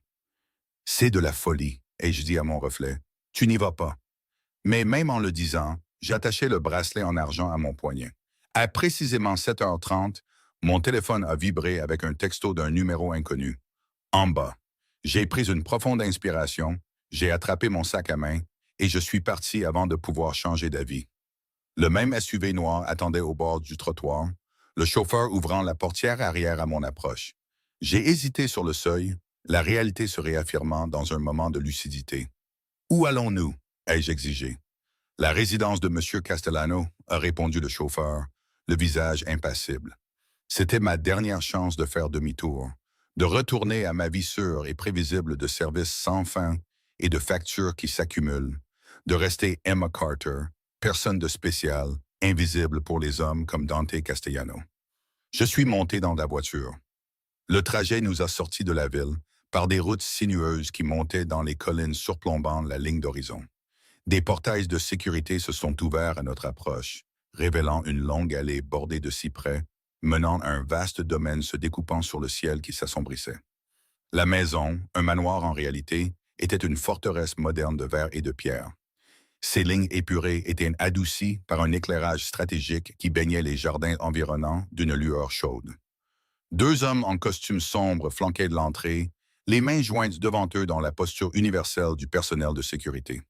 C'est de la folie, ai-je dit à mon reflet. Tu n'y vas pas. Mais même en le disant, j'attachai le bracelet en argent à mon poignet. À précisément 7h30, mon téléphone a vibré avec un texto d'un numéro inconnu. En bas. J'ai pris une profonde inspiration, j'ai attrapé mon sac à main et je suis parti avant de pouvoir changer d'avis. Le même SUV noir attendait au bord du trottoir, le chauffeur ouvrant la portière arrière à mon approche. J'ai hésité sur le seuil, la réalité se réaffirmant dans un moment de lucidité. Où allons-nous? Ai-je exigé. La résidence de M. Castellano, a répondu le chauffeur, le visage impassible. C'était ma dernière chance de faire demi-tour, de retourner à ma vie sûre et prévisible de services sans fin et de factures qui s'accumulent, de rester Emma Carter, personne de spécial, invisible pour les hommes comme Dante Castellano. Je suis monté dans la voiture. Le trajet nous a sortis de la ville par des routes sinueuses qui montaient dans les collines surplombant la ligne d'horizon. Des portails de sécurité se sont ouverts à notre approche, révélant une longue allée bordée de cyprès, menant à un vaste domaine se découpant sur le ciel qui s'assombrissait. La maison, un manoir en réalité, était une forteresse moderne de verre et de pierre. Ses lignes épurées étaient adoucies par un éclairage stratégique qui baignait les jardins environnants d'une lueur chaude. 2 hommes en costume sombre flanquaient de l'entrée, les mains jointes devant eux dans la posture universelle du personnel de sécurité.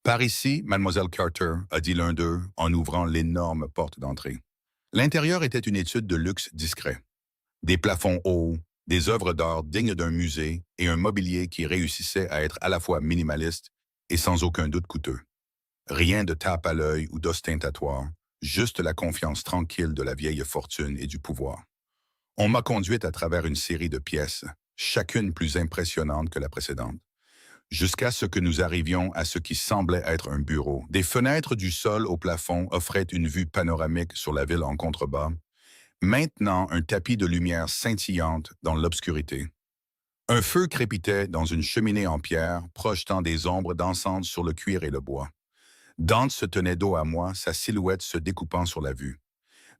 Par ici, Mademoiselle Carter, a dit l'un d'eux en ouvrant l'énorme porte d'entrée. L'intérieur était une étude de luxe discret. Des plafonds hauts, des œuvres d'art dignes d'un musée et un mobilier qui réussissait à être à la fois minimaliste et sans aucun doute coûteux. Rien de tape à l'œil ou d'ostentatoire, juste la confiance tranquille de la vieille fortune et du pouvoir. On m'a conduite à travers une série de pièces, chacune plus impressionnante que la précédente, jusqu'à ce que nous arrivions à ce qui semblait être un bureau. Des fenêtres du sol au plafond offraient une vue panoramique sur la ville en contrebas, maintenant un tapis de lumière scintillante dans l'obscurité. Un feu crépitait dans une cheminée en pierre, projetant des ombres dansantes sur le cuir et le bois. Dante se tenait dos à moi, sa silhouette se découpant sur la vue.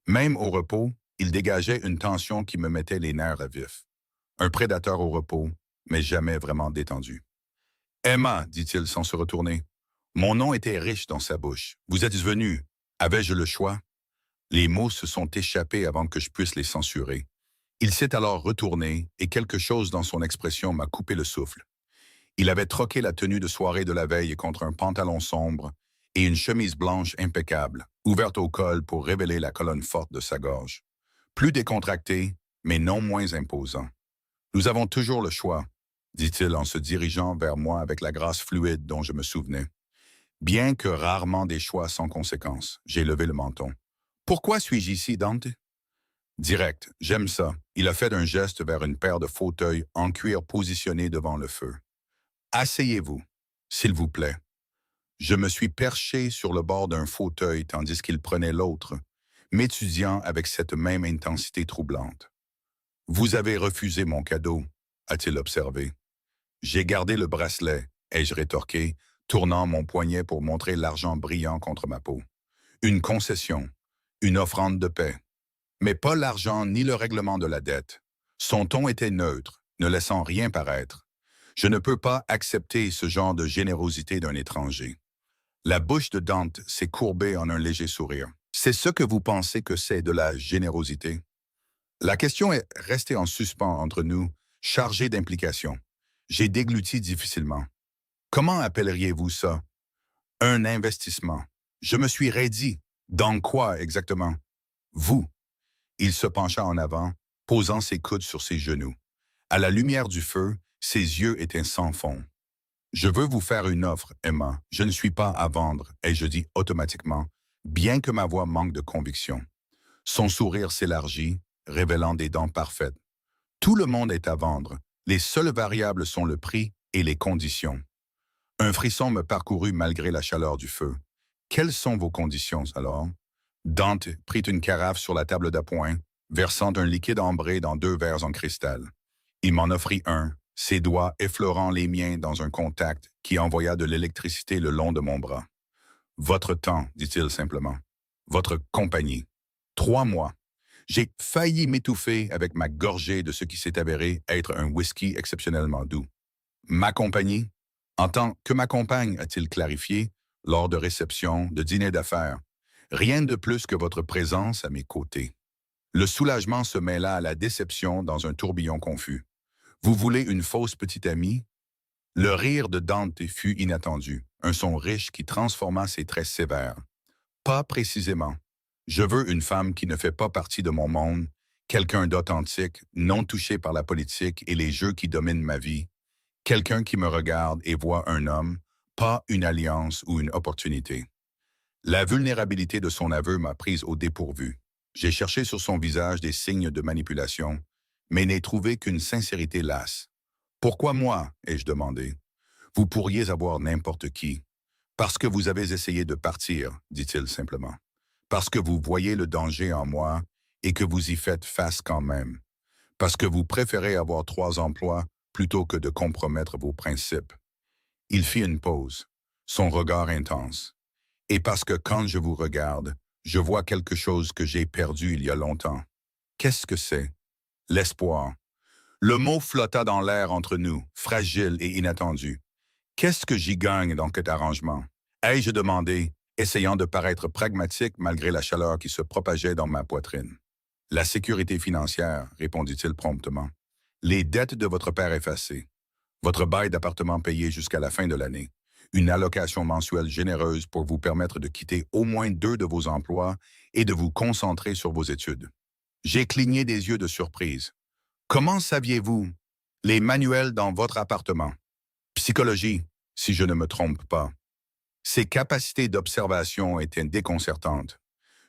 Même au repos, il dégageait une tension qui me mettait les nerfs à vif. Un prédateur au repos, mais jamais vraiment détendu. « Emma, dit-il sans se retourner. Mon nom était riche dans sa bouche. Vous êtes venue. Avais-je le choix? » Les mots se sont échappés avant que je puisse les censurer. Il s'est alors retourné et quelque chose dans son expression m'a coupé le souffle. Il avait troqué la tenue de soirée de la veille contre un pantalon sombre et une chemise blanche impeccable, ouverte au col pour révéler la colonne forte de sa gorge. Plus décontracté, mais non moins imposant. « Nous avons toujours le choix, » dit-il en se dirigeant vers moi avec la grâce fluide dont je me souvenais. Bien que rarement des choix sans conséquences, j'ai levé le menton. « Pourquoi suis-je ici, Dante? » Direct, j'aime ça. Il a fait un geste vers une paire de fauteuils en cuir positionnés devant le feu. « Asseyez-vous, s'il vous plaît. » Je me suis perché sur le bord d'un fauteuil tandis qu'il prenait l'autre, m'étudiant avec cette même intensité troublante. « Vous avez refusé mon cadeau, » a-t-il observé. « J'ai gardé le bracelet, » ai-je rétorqué, tournant mon poignet pour montrer l'argent brillant contre ma peau. Une concession, une offrande de paix. Mais pas l'argent ni le règlement de la dette. Son ton était neutre, ne laissant rien paraître. Je ne peux pas accepter ce genre de générosité d'un étranger. La bouche de Dante s'est courbée en un léger sourire. C'est ce que vous pensez que c'est de la générosité? La question est restée en suspens entre nous, chargé d'implications. J'ai dégluti difficilement. Comment appelleriez-vous ça? Un investissement. Je me suis raidi. Dans quoi exactement? Vous. Il se pencha en avant, posant ses coudes sur ses genoux. À la lumière du feu, ses yeux étaient sans fond. Je veux vous faire une offre, Emma. Je ne suis pas à vendre, ai-je dit automatiquement, bien que ma voix manque de conviction. Son sourire s'élargit, révélant des dents parfaites. Tout le monde est à vendre. Les seules variables sont le prix et les conditions. Un frisson me parcourut malgré la chaleur du feu. Quelles sont vos conditions, alors? Dante prit une carafe sur la table d'appoint, versant un liquide ambré dans 2 verres en cristal. Il m'en offrit un, ses doigts effleurant les miens dans un contact qui envoya de l'électricité le long de mon bras. Votre temps, dit-il simplement. Votre compagnie. 3 mois. J'ai failli m'étouffer avec ma gorgée de ce qui s'est avéré être un whisky exceptionnellement doux. Ma compagnie? En tant que ma compagne, a-t-il clarifié, lors de réceptions, de dîners d'affaires. Rien de plus que votre présence à mes côtés. Le soulagement se mêla à la déception dans un tourbillon confus. Vous voulez une fausse petite amie? Le rire de Dante fut inattendu, un son riche qui transforma ses traits sévères. Pas précisément. Je veux une femme qui ne fait pas partie de mon monde, quelqu'un d'authentique, non touché par la politique et les jeux qui dominent ma vie, quelqu'un qui me regarde et voit un homme, pas une alliance ou une opportunité. La vulnérabilité de son aveu m'a prise au dépourvu. J'ai cherché sur son visage des signes de manipulation, mais n'ai trouvé qu'une sincérité lasse. Pourquoi moi? Ai-je demandé. Vous pourriez avoir n'importe qui. Parce que vous avez essayé de partir, dit-il simplement. Parce que vous voyez le danger en moi et que vous y faites face quand même. Parce que vous préférez avoir 3 emplois plutôt que de compromettre vos principes. Il fit une pause, son regard intense. Et parce que quand je vous regarde, je vois quelque chose que j'ai perdu il y a longtemps. Qu'est-ce que c'est? L'espoir. Le mot flotta dans l'air entre nous, fragile et inattendu. Qu'est-ce que j'y gagne dans cet arrangement? Ai-je demandé, essayant de paraître pragmatique malgré la chaleur qui se propageait dans ma poitrine. La sécurité financière, répondit-il promptement. Les dettes de votre père effacées. Votre bail d'appartement payé jusqu'à la fin de l'année. Une allocation mensuelle généreuse pour vous permettre de quitter au moins 2 de vos emplois et de vous concentrer sur vos études. J'ai cligné des yeux de surprise. Comment saviez-vous? Les manuels dans votre appartement. Psychologie, si je ne me trompe pas. Ses capacités d'observation étaient déconcertantes.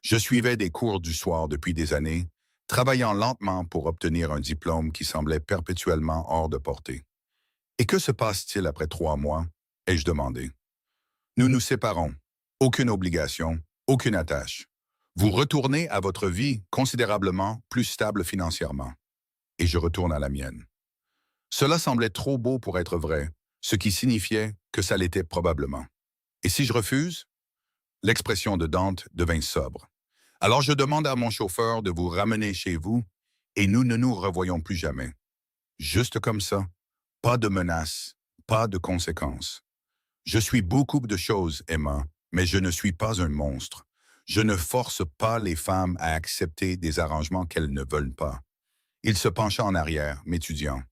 Je suivais des cours du soir depuis des années, travaillant lentement pour obtenir un diplôme qui semblait perpétuellement hors de portée. Et que se passe-t-il après 3 mois? Ai-je demandé. Nous nous séparons. Aucune obligation, aucune attache. Vous retournez à votre vie considérablement plus stable financièrement. Et je retourne à la mienne. Cela semblait trop beau pour être vrai, ce qui signifiait que ça l'était probablement. Et si je refuse? L'expression de Dante devint sobre. Alors je demande à mon chauffeur de vous ramener chez vous et nous ne nous revoyons plus jamais. Juste comme ça. Pas de menaces, pas de conséquences. Je suis beaucoup de choses, Emma, mais je ne suis pas un monstre. Je ne force pas les femmes à accepter des arrangements qu'elles ne veulent pas. Il se pencha en arrière, m'étudiant.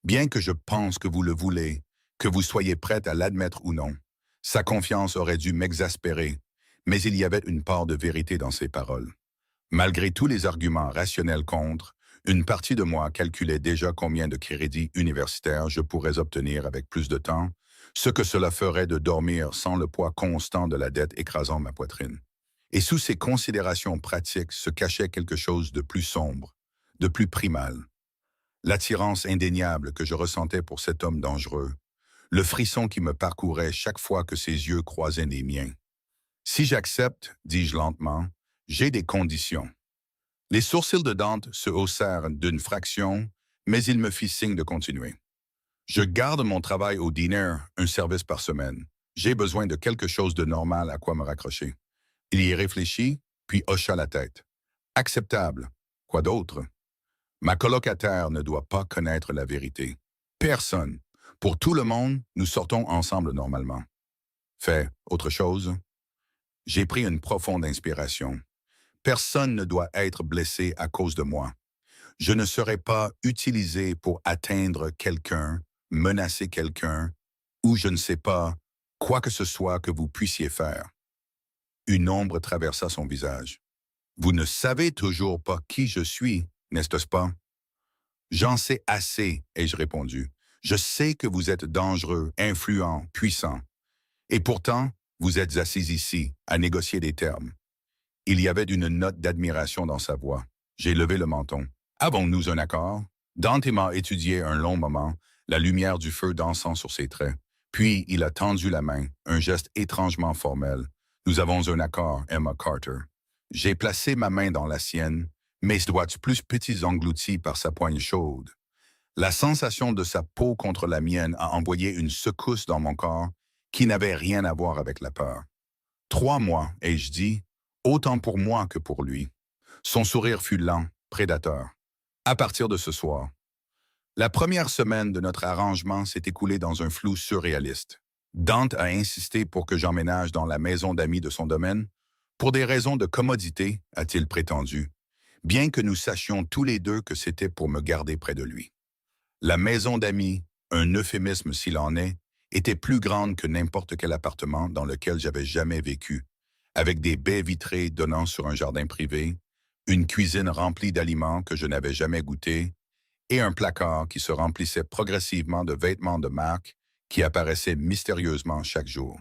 Bien que je pense que vous le voulez, que vous soyez prête à l'admettre ou non, sa confiance aurait dû m'exaspérer, mais il y avait une part de vérité dans ses paroles. Malgré tous les arguments rationnels contre, une partie de moi calculait déjà combien de crédits universitaires je pourrais obtenir avec plus de temps, ce que cela ferait de dormir sans le poids constant de la dette écrasant ma poitrine. Et sous ces considérations pratiques se cachait quelque chose de plus sombre, de plus primal. L'attirance indéniable que je ressentais pour cet homme dangereux, le frisson qui me parcourait chaque fois que ses yeux croisaient les miens. Si j'accepte, dis-je lentement, j'ai des conditions. Les sourcils de Dante se haussèrent d'une fraction, mais il me fit signe de continuer. Je garde mon travail au dîner, un service par semaine. J'ai besoin de quelque chose de normal à quoi me raccrocher. Il y réfléchit, puis hocha la tête. Acceptable. Quoi d'autre? Ma colocataire ne doit pas connaître la vérité. Personne. Pour tout le monde, nous sortons ensemble normalement. Fait autre chose? J'ai pris une profonde inspiration. Personne ne doit être blessé à cause de moi. Je ne serai pas utilisé pour atteindre quelqu'un, menacer quelqu'un, ou je ne sais pas, quoi que ce soit que vous puissiez faire. Une ombre traversa son visage. Vous ne savez toujours pas qui je suis, n'est-ce pas? J'en sais assez, ai-je répondu. Je sais que vous êtes dangereux, influent, puissant. Et pourtant, vous êtes assis ici, à négocier des termes. Il y avait une note d'admiration dans sa voix. J'ai levé le menton. Avons-nous un accord? Dante m'a étudié un long moment, la lumière du feu dansant sur ses traits. Puis il a tendu la main, un geste étrangement formel. Nous avons un accord, Emma Carter. J'ai placé ma main dans la sienne, mes doigts plus petits engloutis par sa poigne chaude. La sensation de sa peau contre la mienne a envoyé une secousse dans mon corps qui n'avait rien à voir avec la peur. 3 mois, ai-je dit, autant pour moi que pour lui. Son sourire fut lent, prédateur. À partir de ce soir, la première semaine de notre arrangement s'est écoulée dans un flou surréaliste. Dante a insisté pour que j'emménage dans la maison d'amis de son domaine, pour des raisons de commodité, a-t-il prétendu, bien que nous sachions tous les deux que c'était pour me garder près de lui. La maison d'amis, un euphémisme s'il en est, était plus grande que n'importe quel appartement dans lequel j'avais jamais vécu, avec des baies vitrées donnant sur un jardin privé, une cuisine remplie d'aliments que je n'avais jamais goûtés, et un placard qui se remplissait progressivement de vêtements de marque qui apparaissaient mystérieusement chaque jour.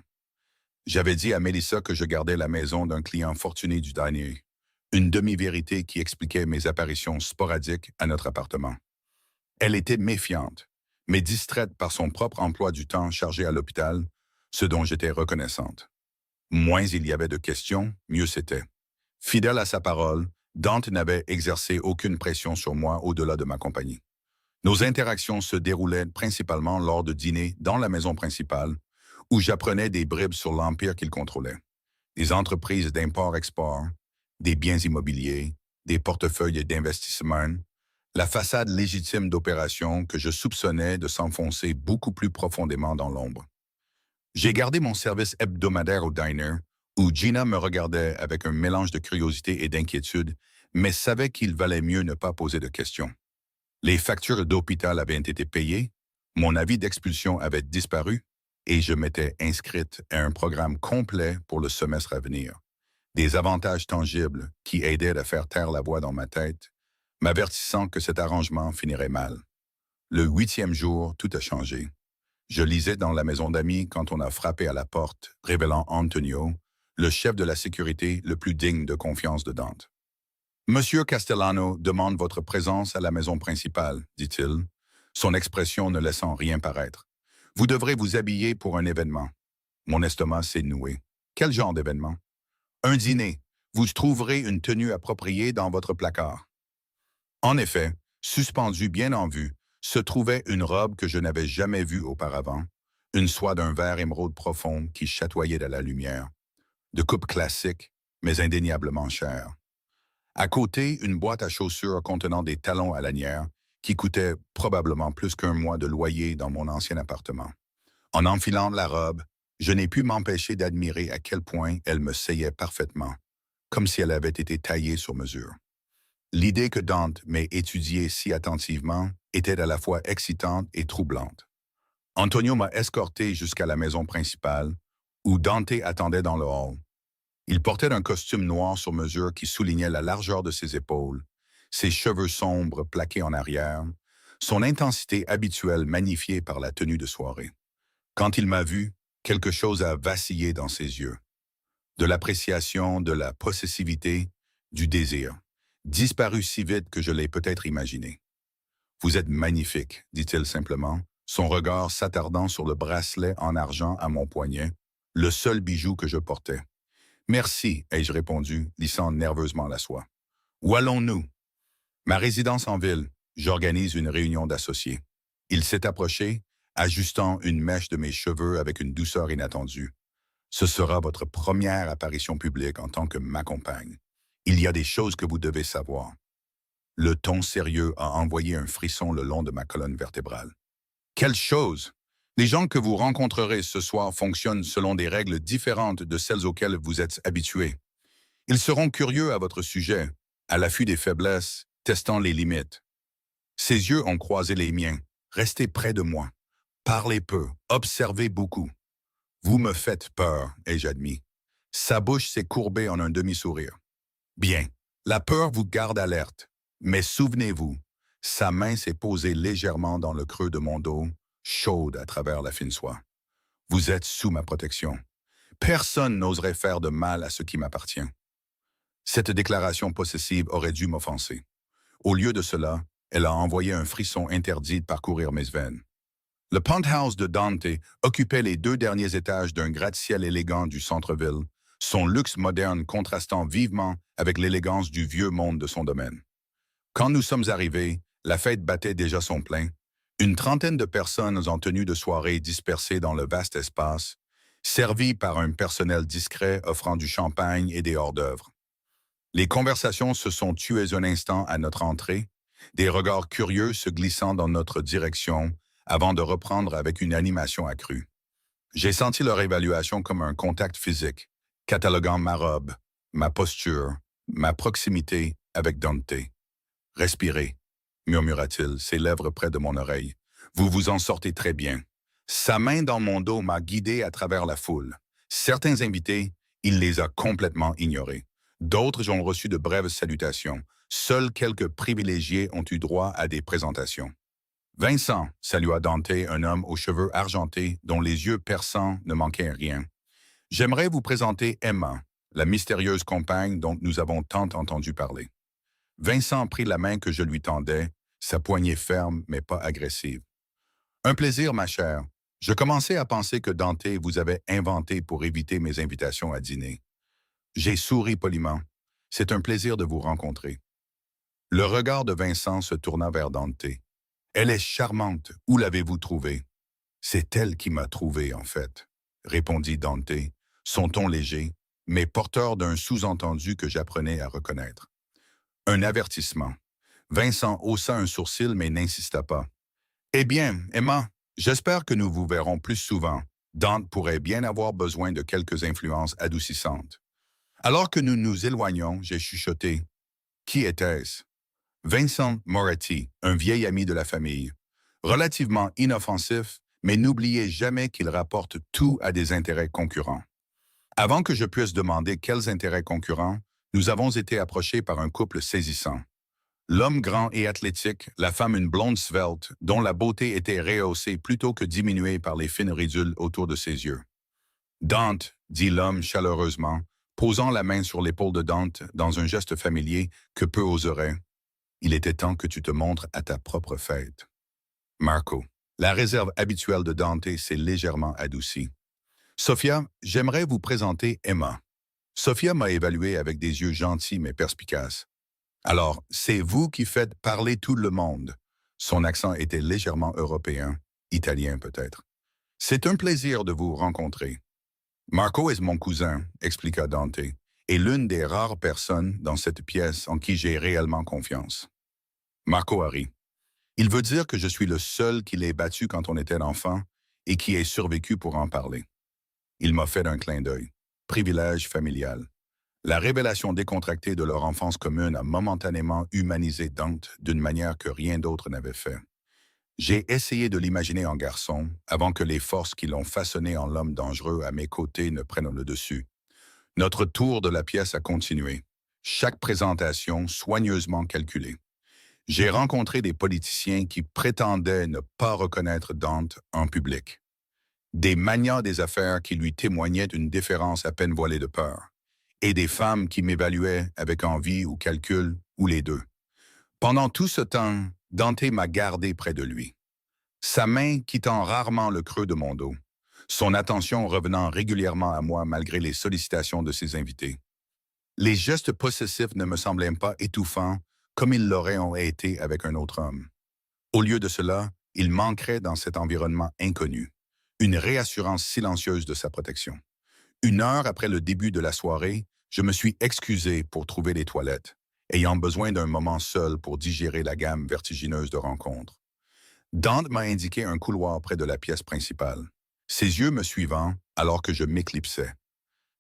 J'avais dit à Mélissa que je gardais la maison d'un client fortuné du diner, une demi-vérité qui expliquait mes apparitions sporadiques à notre appartement. Elle était méfiante, mais distraite par son propre emploi du temps chargé à l'hôpital, ce dont j'étais reconnaissante. Moins il y avait de questions, mieux c'était. Fidèle à sa parole, Dante n'avait exercé aucune pression sur moi au-delà de ma compagnie. Nos interactions se déroulaient principalement lors de dîners dans la maison principale, où j'apprenais des bribes sur l'empire qu'il contrôlait. Des entreprises d'import-export, des biens immobiliers, des portefeuilles d'investissement, la façade légitime d'opérations que je soupçonnais de s'enfoncer beaucoup plus profondément dans l'ombre. J'ai gardé mon service hebdomadaire au diner, où Gina me regardait avec un mélange de curiosité et d'inquiétude, mais savait qu'il valait mieux ne pas poser de questions. Les factures d'hôpital avaient été payées, mon avis d'expulsion avait disparu, et je m'étais inscrite à un programme complet pour le semestre à venir. Des avantages tangibles qui aidaient à faire taire la voix dans ma tête, m'avertissant que cet arrangement finirait mal. Le 8e jour, tout a changé. Je lisais dans la maison d'amis quand on a frappé à la porte, révélant Antonio, le chef de la sécurité le plus digne de confiance de Dante. Monsieur Castellano demande votre présence à la maison principale, dit-il, son expression ne laissant rien paraître. Vous devrez vous habiller pour un événement. Mon estomac s'est noué. Quel genre d'événement? Un dîner. Vous trouverez une tenue appropriée dans votre placard. En effet, suspendue bien en vue, se trouvait une robe que je n'avais jamais vue auparavant, une soie d'un vert émeraude profond qui chatoyait de la lumière, de coupe classique, mais indéniablement chère. À côté, une boîte à chaussures contenant des talons à lanière qui coûtait probablement plus qu'un mois de loyer dans mon ancien appartement. En enfilant la robe, je n'ai pu m'empêcher d'admirer à quel point elle me seyait parfaitement, comme si elle avait été taillée sur mesure. L'idée que Dante m'ait étudiée si attentivement était à la fois excitante et troublante. Antonio m'a escorté jusqu'à la maison principale, où Dante attendait dans le hall. Il portait un costume noir sur mesure qui soulignait la largeur de ses épaules, ses cheveux sombres plaqués en arrière, son intensité habituelle magnifiée par la tenue de soirée. Quand il m'a vu, quelque chose a vacillé dans ses yeux. De l'appréciation, de la possessivité, du désir, disparu si vite que je l'ai peut-être imaginé. « Vous êtes magnifique », dit-il simplement, son regard s'attardant sur le bracelet en argent à mon poignet, le seul bijou que je portais. « Merci », ai-je répondu, lissant nerveusement la soie. « Où allons-nous » ? « Ma résidence en ville. J'organise une réunion d'associés. » Il s'est approché, ajustant une mèche de mes cheveux avec une douceur inattendue. « Ce sera votre première apparition publique en tant que ma compagne. Il y a des choses que vous devez savoir. » Le ton sérieux a envoyé un frisson le long de ma colonne vertébrale. « Quelle chose! Les gens que vous rencontrerez ce soir fonctionnent selon des règles différentes de celles auxquelles vous êtes habitués. Ils seront curieux à votre sujet, à l'affût des faiblesses, testant les limites. Ses yeux ont croisé les miens. Restez près de moi. Parlez peu. Observez beaucoup. Vous me faites peur, ai-je admis. Sa bouche s'est courbée en un demi-sourire. Bien, la peur vous garde alerte. Mais souvenez-vous, sa main s'est posée légèrement dans le creux de mon dos, chaude à travers la fine soie. Vous êtes sous ma protection. Personne n'oserait faire de mal à ce qui m'appartient. Cette déclaration possessive aurait dû m'offenser. Au lieu de cela, elle a envoyé un frisson interdit de parcourir mes veines. Le penthouse de Dante occupait les 2 derniers étages d'un gratte-ciel élégant du centre-ville, son luxe moderne contrastant vivement avec l'élégance du vieux monde de son domaine. Quand nous sommes arrivés, la fête battait déjà son plein. Une trentaine de personnes en tenue de soirée dispersées dans le vaste espace, servies par un personnel discret offrant du champagne et des hors-d'œuvre. Les conversations se sont tuées un instant à notre entrée, des regards curieux se glissant dans notre direction avant de reprendre avec une animation accrue. J'ai senti leur évaluation comme un contact physique, cataloguant ma robe, ma posture, ma proximité avec Dante. « Respirez », murmura-t-il, ses lèvres près de mon oreille. « Vous vous en sortez très bien. » Sa main dans mon dos m'a guidé à travers la foule. Certains invités, il les a complètement ignorés. D'autres ont reçu de brèves salutations. Seuls quelques privilégiés ont eu droit à des présentations. « Vincent », salua Dante, un homme aux cheveux argentés dont les yeux perçants ne manquaient rien. « J'aimerais vous présenter Emma, la mystérieuse compagne dont nous avons tant entendu parler. » Vincent prit la main que je lui tendais, sa poignée ferme mais pas agressive. « Un plaisir, ma chère. Je commençais à penser que Dante vous avait inventé pour éviter mes invitations à dîner. » J'ai souri poliment. « C'est un plaisir de vous rencontrer. » Le regard de Vincent se tourna vers Dante. « Elle est charmante. Où l'avez-vous trouvée? »« C'est elle qui m'a trouvé, en fait, » répondit Dante, son ton léger, mais porteur d'un sous-entendu que j'apprenais à reconnaître. Un avertissement. Vincent haussa un sourcil mais n'insista pas. « Eh bien, Emma, j'espère que nous vous verrons plus souvent. Dante pourrait bien avoir besoin de quelques influences adoucissantes. » Alors que nous nous éloignions, j'ai chuchoté. « Qui était-ce? » Vincent Moretti, un vieil ami de la famille. Relativement inoffensif, mais n'oubliez jamais qu'il rapporte tout à des intérêts concurrents. Avant que je puisse demander quels intérêts concurrents, nous avons été approchés par un couple saisissant. L'homme grand et athlétique, la femme une blonde svelte, dont la beauté était rehaussée plutôt que diminuée par les fines ridules autour de ses yeux. « Dante », dit l'homme chaleureusement, posant la main sur l'épaule de Dante dans un geste familier que peu oseraient. « Il était temps que tu te montres à ta propre fête. » Marco. La réserve habituelle de Dante s'est légèrement adoucie. « Sophia, j'aimerais vous présenter Emma. » Sophia m'a évalué avec des yeux gentils mais perspicaces. « Alors, c'est vous qui faites parler tout le monde. » Son accent était légèrement européen, italien peut-être. « C'est un plaisir de vous rencontrer. »« Marco est mon cousin, » expliqua Dante, « et l'une des rares personnes dans cette pièce en qui j'ai réellement confiance. » Marco a ri. « Il veut dire que je suis le seul qui l'ait battu quand on était enfant et qui ait survécu pour en parler. » Il m'a fait un clin d'œil. Privilège familial. La révélation décontractée de leur enfance commune a momentanément humanisé Dante d'une manière que rien d'autre n'avait fait. J'ai essayé de l'imaginer en garçon avant que les forces qui l'ont façonné en l'homme dangereux à mes côtés ne prennent le dessus. Notre tour de la pièce a continué. Chaque présentation soigneusement calculée. J'ai rencontré des politiciens qui prétendaient ne pas reconnaître Dante en public. Des magnats des affaires qui lui témoignaient une déférence à peine voilée de peur. Et des femmes qui m'évaluaient avec envie ou calcul, ou les deux. Pendant tout ce temps, Dante m'a gardé près de lui. Sa main quittant rarement le creux de mon dos. Son attention revenant régulièrement à moi malgré les sollicitations de ses invités. Les gestes possessifs ne me semblaient pas étouffants comme ils l'auraient été avec un autre homme. Au lieu de cela, il manquerait dans cet environnement inconnu une réassurance silencieuse de sa protection. 1 heure après le début de la soirée, je me suis excusé pour trouver les toilettes, ayant besoin d'un moment seul pour digérer la gamme vertigineuse de rencontres. Dante m'a indiqué un couloir près de la pièce principale, ses yeux me suivant alors que je m'éclipsais.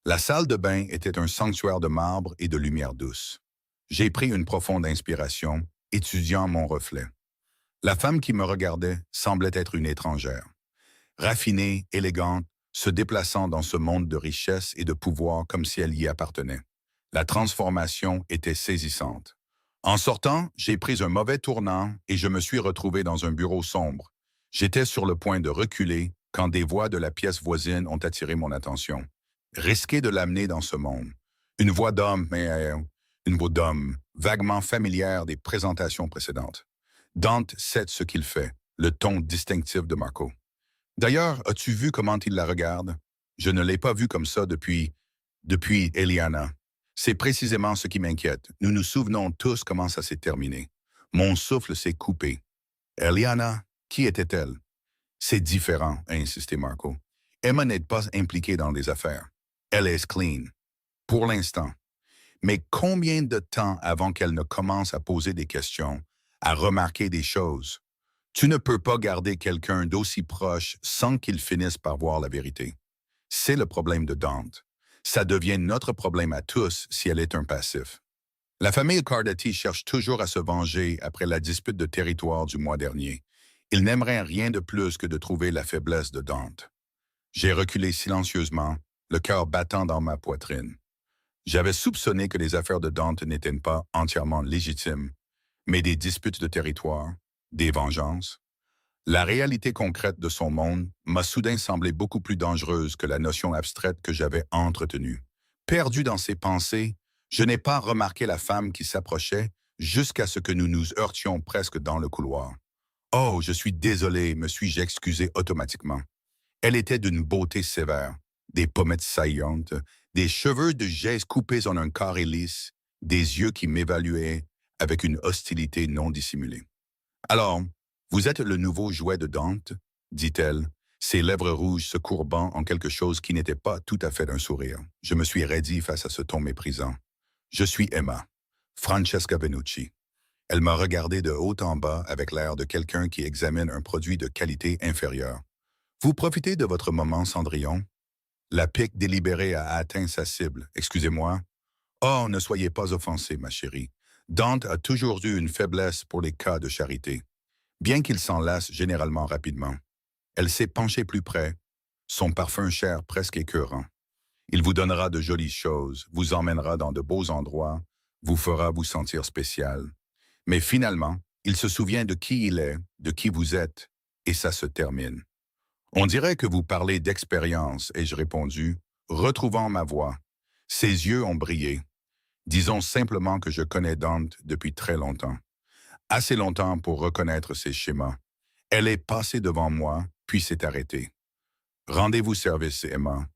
La salle de bain était un sanctuaire de marbre et de lumière douce. J'ai pris une profonde inspiration, étudiant mon reflet. La femme qui me regardait semblait être une étrangère. Raffinée, élégante, se déplaçant dans ce monde de richesse et de pouvoir comme si elle y appartenait. La transformation était saisissante. En sortant, j'ai pris un mauvais tournant et je me suis retrouvé dans un bureau sombre. J'étais sur le point de reculer quand des voix de la pièce voisine ont attiré mon attention. Risqué de l'amener dans ce monde. Une voix d'homme, une voix d'homme, vaguement familière des présentations précédentes. Dante sait ce qu'il fait, le ton distinctif de Marco. D'ailleurs, as-tu vu comment il la regarde? Je ne l'ai pas vu comme ça depuis Eliana. C'est précisément ce qui m'inquiète. Nous nous souvenons tous comment ça s'est terminé. Mon souffle s'est coupé. Eliana, qui était-elle? C'est différent, a insisté Marco. Emma n'est pas impliquée dans les affaires. Elle est clean. Pour l'instant. Mais combien de temps avant qu'elle ne commence à poser des questions, à remarquer des choses? Tu ne peux pas garder quelqu'un d'aussi proche sans qu'il finisse par voir la vérité. C'est le problème de Dante. Ça devient notre problème à tous si elle est un passif. La famille Cardati cherche toujours à se venger après la dispute de territoire du mois dernier. Ils n'aimeraient rien de plus que de trouver la faiblesse de Dante. J'ai reculé silencieusement, le cœur battant dans ma poitrine. J'avais soupçonné que les affaires de Dante n'étaient pas entièrement légitimes, mais des disputes de territoire, des vengeances. La réalité concrète de son monde m'a soudain semblé beaucoup plus dangereuse que la notion abstraite que j'avais entretenue. Perdu dans ses pensées, je n'ai pas remarqué la femme qui s'approchait jusqu'à ce que nous nous heurtions presque dans le couloir. Oh, je suis désolé, me suis-je excusé automatiquement. Elle était d'une beauté sévère, des pommettes saillantes, des cheveux de gèse coupés en un carré lisse, des yeux qui m'évaluaient avec une hostilité non dissimulée. Alors, vous êtes le nouveau jouet de Dante, dit-elle, ses lèvres rouges se courbant en quelque chose qui n'était pas tout à fait un sourire. Je me suis raidi face à ce ton méprisant. Je suis Emma, Francesca Venucci. Elle m'a regardé de haut en bas avec l'air de quelqu'un qui examine un produit de qualité inférieure. Vous profitez de votre moment, Cendrillon? La pique délibérée a atteint sa cible. Excusez-moi. Oh, ne soyez pas offensée, ma chérie. Dante a toujours eu une faiblesse pour les cas de charité, bien qu'il s'en lasse généralement rapidement. Elle s'est penchée plus près, son parfum cher presque écœurant. Il vous donnera de jolies choses, vous emmènera dans de beaux endroits, vous fera vous sentir spécial. Mais finalement, il se souvient de qui il est, de qui vous êtes, et ça se termine. On dirait que vous parlez d'expérience, ai-je répondu, retrouvant ma voix. Ses yeux ont brillé. Disons simplement que je connais Dante depuis très longtemps. Assez longtemps pour reconnaître ses schémas. Elle est passée devant moi, puis s'est arrêtée. Rendez-vous service, Emma.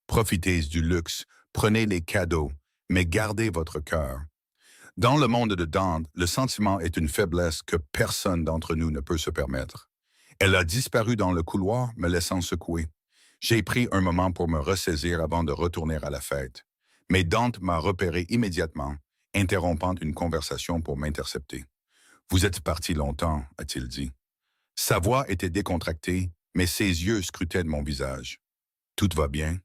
Profitez du luxe, prenez les cadeaux, mais gardez votre cœur. Dans le monde de Dante, le sentiment est une faiblesse que personne d'entre nous ne peut se permettre. Elle a disparu dans le couloir, me laissant secouer. J'ai pris un moment pour me ressaisir avant de retourner à la fête. Mais Dante m'a repéré immédiatement, interrompant une conversation pour m'intercepter. « Vous êtes parti longtemps, a-t-il dit. » Sa voix était décontractée, mais ses yeux scrutaient mon visage. « Tout va bien? »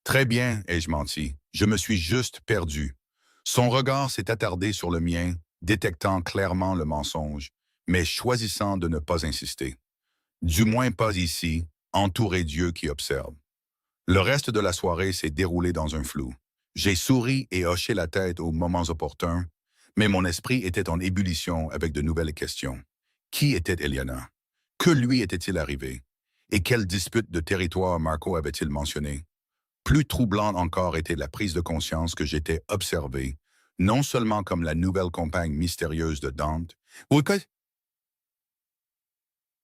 « Très bien, ai-je menti. Je me suis juste perdu. » Son regard s'est attardé sur le mien, détectant clairement le mensonge, mais choisissant de ne pas insister. Du moins pas ici, entouré d'yeux qui observent. Le reste de la soirée s'est déroulé dans un flou. J'ai souri et hoché la tête aux moments opportuns, mais mon esprit était en ébullition avec de nouvelles questions. Qui était Eliana? Que lui était-il arrivé? Et quelle dispute de territoire Marco avait-il mentionné? Plus troublante encore était la prise de conscience que j'étais observé, non seulement comme la nouvelle compagne mystérieuse de Dante,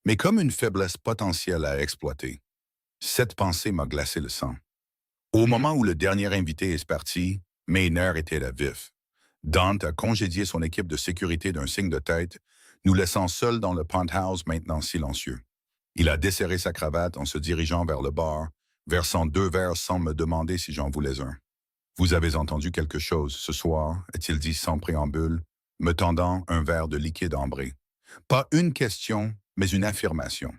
mais comme une faiblesse potentielle à exploiter. Cette pensée m'a glacé le sang. Au moment où le dernier invité est parti, mes nerfs étaient à vif. Dante a congédié son équipe de sécurité d'un signe de tête, nous laissant seuls dans le penthouse maintenant silencieux. Il a desserré sa cravate en se dirigeant vers le bar, versant 2 verres sans me demander si j'en voulais un. « Vous avez entendu quelque chose ce soir » a-t-il dit sans préambule, me tendant un verre de liquide ambré. Pas une question, mais une affirmation.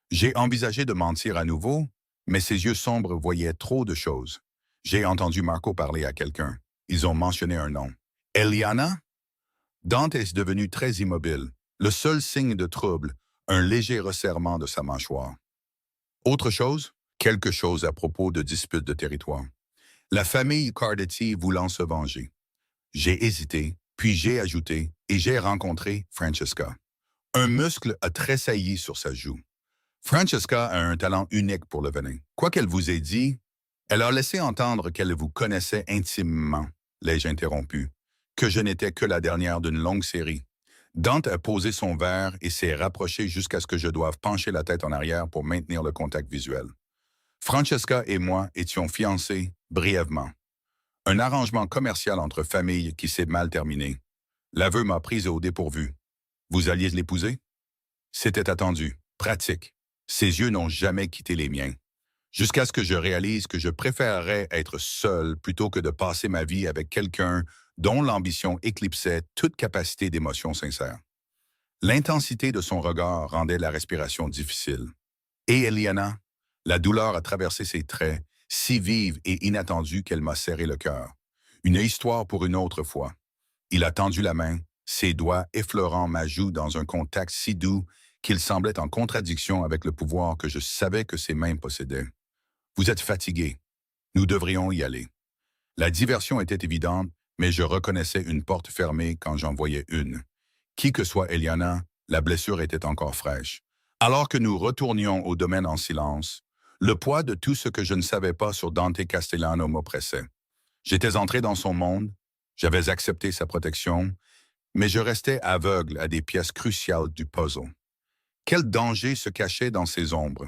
J'ai envisagé de mentir à nouveau, mais ses yeux sombres voyaient trop de choses. J'ai entendu Marco parler à quelqu'un. Ils ont mentionné un nom. Eliana? Dante est devenu très immobile, Le seul signe de trouble, un léger resserrement de sa mâchoire. Autre chose? Quelque chose à propos de disputes de territoire. La famille Cardetti voulant se venger. J'ai hésité, puis j'ai ajouté, et j'ai rencontré Francesca. Un muscle a tressailli sur sa joue. Francesca a un talent unique pour le venin. Quoi qu'elle vous ait dit, elle a laissé entendre qu'elle vous connaissait intimement, l'ai-je interrompu, que je n'étais que la dernière d'une longue série. Dante a posé son verre et s'est rapproché jusqu'à ce que je doive pencher la tête en arrière pour maintenir le contact visuel. Francesca et moi étions fiancés brièvement. Un arrangement commercial entre familles qui s'est mal terminé. L'aveu m'a prise au dépourvu. Vous alliez l'épouser? C'était attendu, pratique. Ses yeux n'ont jamais quitté les miens. Jusqu'à ce que je réalise que je préférerais être seul plutôt que de passer ma vie avec quelqu'un dont l'ambition éclipsait toute capacité d'émotion sincère. L'intensité de son regard rendait la respiration difficile. Et Eliana, la douleur a traversé ses traits, si vive et inattendue qu'elle m'a serré le cœur. Une histoire pour une autre fois. Il a tendu la main, ses doigts effleurant ma joue dans un contact si doux qu'il semblait en contradiction avec le pouvoir que je savais que ses mains possédaient. Vous êtes fatigué. Nous devrions y aller. La diversion était évidente, mais je reconnaissais une porte fermée quand j'en voyais une. Qui que soit Eliana, la blessure était encore fraîche. Alors que nous retournions au domaine en silence, le poids de tout ce que je ne savais pas sur Dante Castellano m'oppressait. J'étais entré dans son monde, j'avais accepté sa protection, mais je restais aveugle à des pièces cruciales du puzzle. Quel danger se cachait dans ces ombres?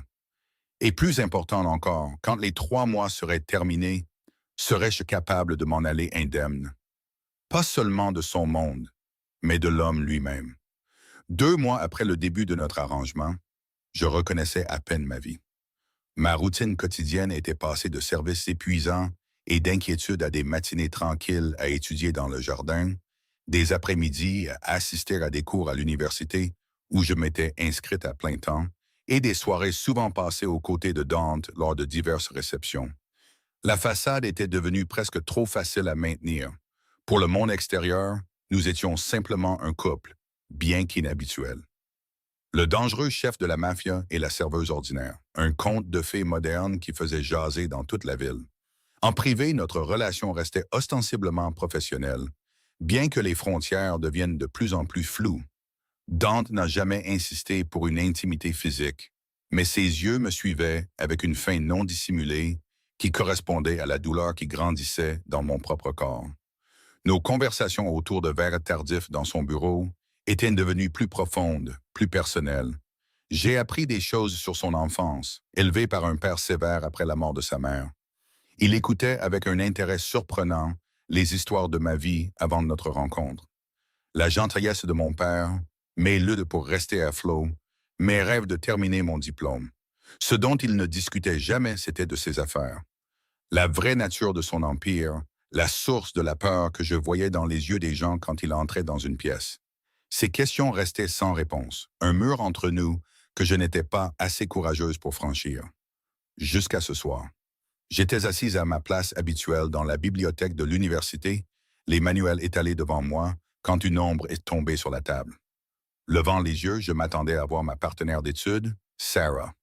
Et plus important encore, quand les 3 mois seraient terminés, serais-je capable de m'en aller indemne? Pas seulement de son monde, mais de l'homme lui-même. 2 mois après le début de notre arrangement, je reconnaissais à peine ma vie. Ma routine quotidienne était passée de services épuisants et d'inquiétude à des matinées tranquilles à étudier dans le jardin, des après-midi à assister à des cours à l'université où je m'étais inscrite à plein temps, et des soirées souvent passées aux côtés de Dante lors de diverses réceptions. La façade était devenue presque trop facile à maintenir. Pour le monde extérieur, nous étions simplement un couple, bien qu'inhabituel. Le dangereux chef de la mafia et la serveuse ordinaire, un conte de fées moderne qui faisait jaser dans toute la ville. En privé, notre relation restait ostensiblement professionnelle, bien que les frontières deviennent de plus en plus floues. Dante n'a jamais insisté pour une intimité physique, mais ses yeux me suivaient avec une faim non dissimulée qui correspondait à la douleur qui grandissait dans mon propre corps. Nos conversations autour de verres tardifs dans son bureau étaient devenues plus profondes, plus personnelles. J'ai appris des choses sur son enfance, élevé par un père sévère après la mort de sa mère. Il écoutait avec un intérêt surprenant les histoires de ma vie avant notre rencontre. La gentillesse de mon père, mes luttes pour rester à flot, mes rêves de terminer mon diplôme. Ce dont il ne discutait jamais, c'était de ses affaires. La vraie nature de son empire, la source de la peur que je voyais dans les yeux des gens quand il entrait dans une pièce. Ces questions restaient sans réponse, un mur entre nous que je n'étais pas assez courageuse pour franchir. Jusqu'à ce soir. J'étais assise à ma place habituelle dans la bibliothèque de l'université, les manuels étalés devant moi, quand une ombre est tombée sur la table. Levant les yeux, je m'attendais à voir ma partenaire d'études, Sarah.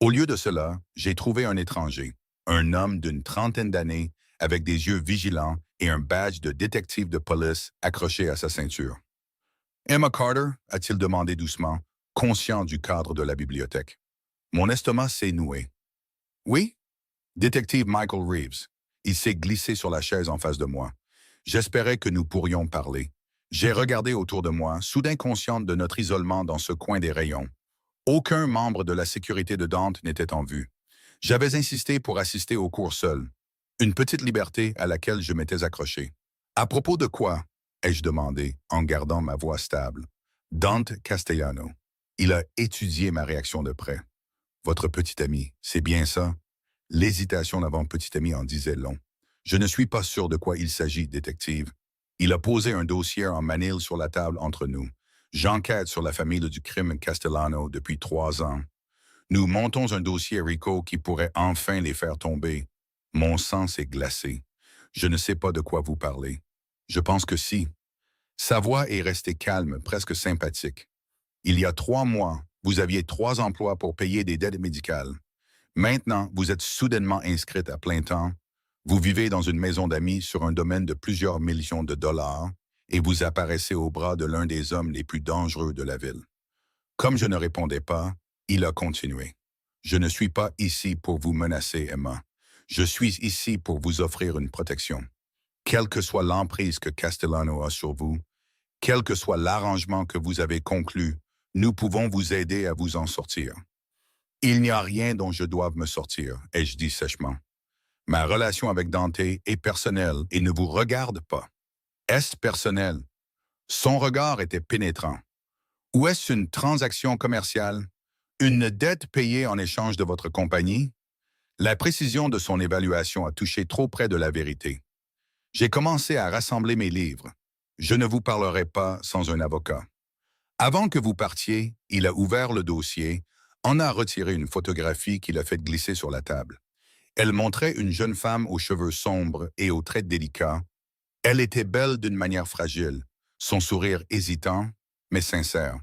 Au lieu de cela, j'ai trouvé un étranger, un homme d'une trentaine d'années, avec des yeux vigilants et un badge de détective de police accroché à sa ceinture. Emma Carter, a-t-il demandé doucement, conscient du cadre de la bibliothèque. Mon estomac s'est noué. Oui? Détective Michael Reeves. Il s'est glissé sur la chaise en face de moi. J'espérais que nous pourrions parler. J'ai regardé autour de moi, soudain consciente de notre isolement dans ce coin des rayons. Aucun membre de la sécurité de Dante n'était en vue. J'avais insisté pour assister au cours seul. Une petite liberté à laquelle je m'étais accroché. À propos de quoi? Ai-je demandé, en gardant ma voix stable. Dante Castellano. Il a étudié ma réaction de près. Votre petit ami, c'est bien ça? L'hésitation d'avant petit ami en disait long. Je ne suis pas sûr de quoi il s'agit, détective. Il a posé un dossier en manille sur la table entre nous. J'enquête sur la famille du crime Castellano depuis 3 ans. Nous montons un dossier Rico qui pourrait enfin les faire tomber. Mon sang s'est glacé. Je ne sais pas de quoi vous parlez. Je pense que si. Sa voix est restée calme, presque sympathique. Il y a 3 mois, vous aviez 3 emplois pour payer des dettes médicales. Maintenant, vous êtes soudainement inscrite à plein temps. Vous vivez dans une maison d'amis sur un domaine de plusieurs millions de dollars et vous apparaissez au bras de l'un des hommes les plus dangereux de la ville. Comme je ne répondais pas, il a continué. Je ne suis pas ici pour vous menacer, Emma. Je suis ici pour vous offrir une protection. Quelle que soit l'emprise que Castellano a sur vous, quel que soit l'arrangement que vous avez conclu, nous pouvons vous aider à vous en sortir. Il n'y a rien dont je doive me sortir, ai-je dit sèchement. Ma relation avec Dante est personnelle et ne vous regarde pas. Est-ce personnel? Son regard était pénétrant. Ou est-ce une transaction commerciale? Une dette payée en échange de votre compagnie? La précision de son évaluation a touché trop près de la vérité. J'ai commencé à rassembler mes livres. Je ne vous parlerai pas sans un avocat. Avant que vous partiez, il a ouvert le dossier, en a retiré une photographie qu'il a fait glisser sur la table. Elle montrait une jeune femme aux cheveux sombres et aux traits délicats. Elle était belle d'une manière fragile, son sourire hésitant, mais sincère.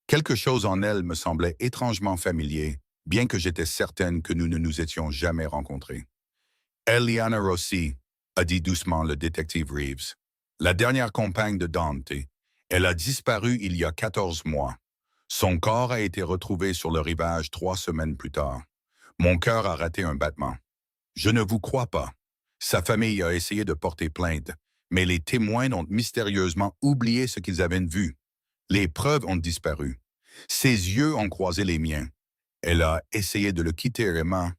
Quelque chose en elle me semblait étrangement familier, bien que j'étais certaine que nous ne nous étions jamais rencontrés. Eliana Rossi, a dit doucement le détective Reeves. La dernière compagne de Dante. Elle a disparu il y a 14 mois. Son corps a été retrouvé sur le rivage 3 semaines plus tard. Mon cœur a raté un battement. Je ne vous crois pas. Sa famille a essayé de porter plainte, mais les témoins ont mystérieusement oublié ce qu'ils avaient vu. Les preuves ont disparu. Ses yeux ont croisé les miens. Elle a essayé de le quitter, Emma.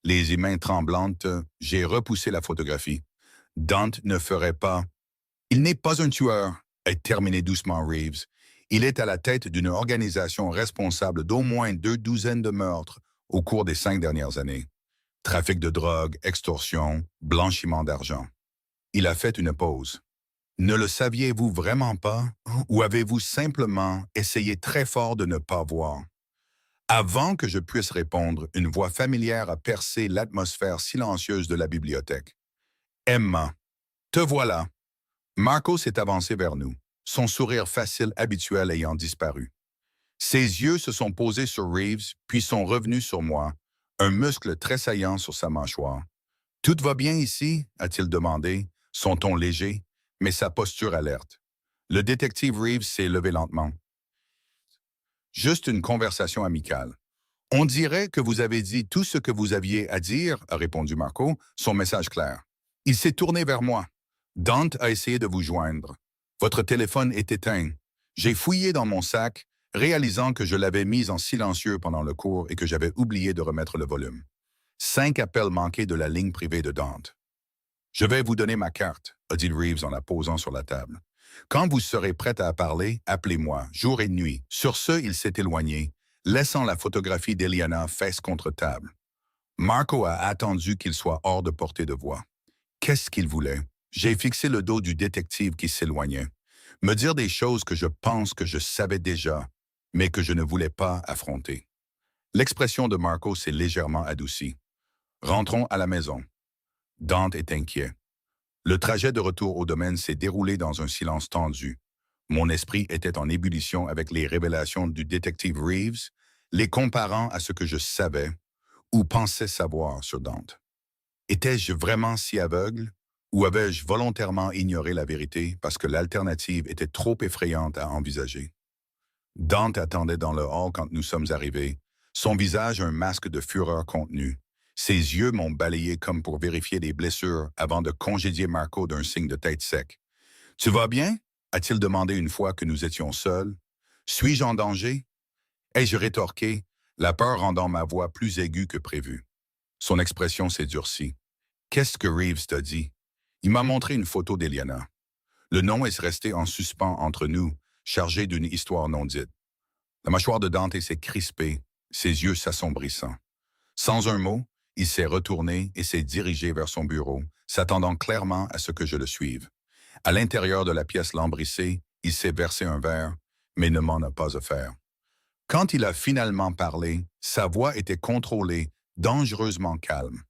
Les mains tremblantes, j'ai repoussé la photographie. Dante ne ferait pas. Il n'est pas un tueur, a terminé doucement Reeves. Il est à la tête d'une organisation responsable d'au moins 2 douzaines de meurtres au cours des 5 dernières années. Trafic de drogue, extorsion, blanchiment d'argent. Il a fait une pause. Ne le saviez-vous vraiment pas, ou avez-vous simplement essayé très fort de ne pas voir? Avant que je puisse répondre, une voix familière a percé l'atmosphère silencieuse de la bibliothèque. Emma, te voilà. Marco s'est avancé vers nous, son sourire facile habituel ayant disparu. Ses yeux se sont posés sur Reeves, puis sont revenus sur moi, un muscle tressaillant sur sa mâchoire. « Tout va bien ici ?» a-t-il demandé, son ton léger, mais sa posture alerte. Le détective Reeves s'est levé lentement. « Juste une conversation amicale. »« On dirait que vous avez dit tout ce que vous aviez à dire, » a répondu Marco, son message clair. Il s'est tourné vers moi. « Dante a essayé de vous joindre. Votre téléphone est éteint. J'ai fouillé dans mon sac, réalisant que je l'avais mis en silencieux pendant le cours et que j'avais oublié de remettre le volume. 5 appels manqués de la ligne privée de Dante. « Je vais vous donner ma carte, » a dit Reeves en la posant sur la table. « Quand vous serez prête à parler, appelez-moi, jour et nuit. » Sur ce, il s'est éloigné, laissant la photographie d'Eliana fesse contre table. Marco a attendu qu'il soit hors de portée de voix. Qu'est-ce qu'il voulait? J'ai fixé le dos du détective qui s'éloignait. Me dire des choses que je pense que je savais déjà, mais que je ne voulais pas affronter. L'expression de Marco s'est légèrement adoucie. Rentrons à la maison. Dante est inquiet. Le trajet de retour au domaine s'est déroulé dans un silence tendu. Mon esprit était en ébullition avec les révélations du détective Reeves, les comparant à ce que je savais ou pensais savoir sur Dante. Étais-je vraiment si aveugle ou avais-je volontairement ignoré la vérité parce que l'alternative était trop effrayante à envisager? Dante attendait dans le hall quand nous sommes arrivés, son visage un masque de fureur contenue. Ses yeux m'ont balayé comme pour vérifier les blessures avant de congédier Marco d'un signe de tête sec. « Tu vas bien? » a-t-il demandé une fois que nous étions seuls. « Suis-je en danger? » Ai-je rétorqué, la peur rendant ma voix plus aiguë que prévu. Son expression s'est durcie. « Qu'est-ce que Reeves t'a dit? » Il m'a montré une photo d'Eliana. Le nom est resté en suspens entre nous, chargé d'une histoire non dite. La mâchoire de Dante s'est crispée, ses yeux s'assombrissant. Sans un mot, il s'est retourné et s'est dirigé vers son bureau, s'attendant clairement à ce que je le suive. À l'intérieur de la pièce lambrissée, il s'est versé un verre, mais ne m'en a pas offert. Quand il a finalement parlé, sa voix était contrôlée, dangereusement calme.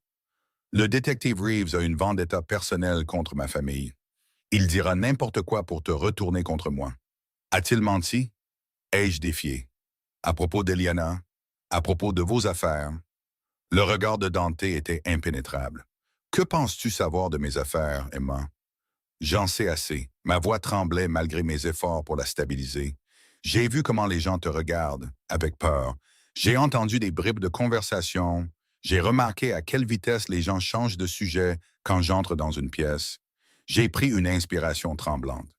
Le détective Reeves a une vendetta personnelle contre ma famille. Il dira n'importe quoi pour te retourner contre moi. A-t-il menti? ai-je défié. À propos d'Eliana, à propos de vos affaires, le regard de Dante était impénétrable. Que penses-tu savoir de mes affaires, Emma? J'en sais assez. Ma voix tremblait malgré mes efforts pour la stabiliser. J'ai vu comment les gens te regardent, avec peur. J'ai entendu des bribes de conversation. J'ai remarqué à quelle vitesse les gens changent de sujet quand j'entre dans une pièce. J'ai pris une inspiration tremblante.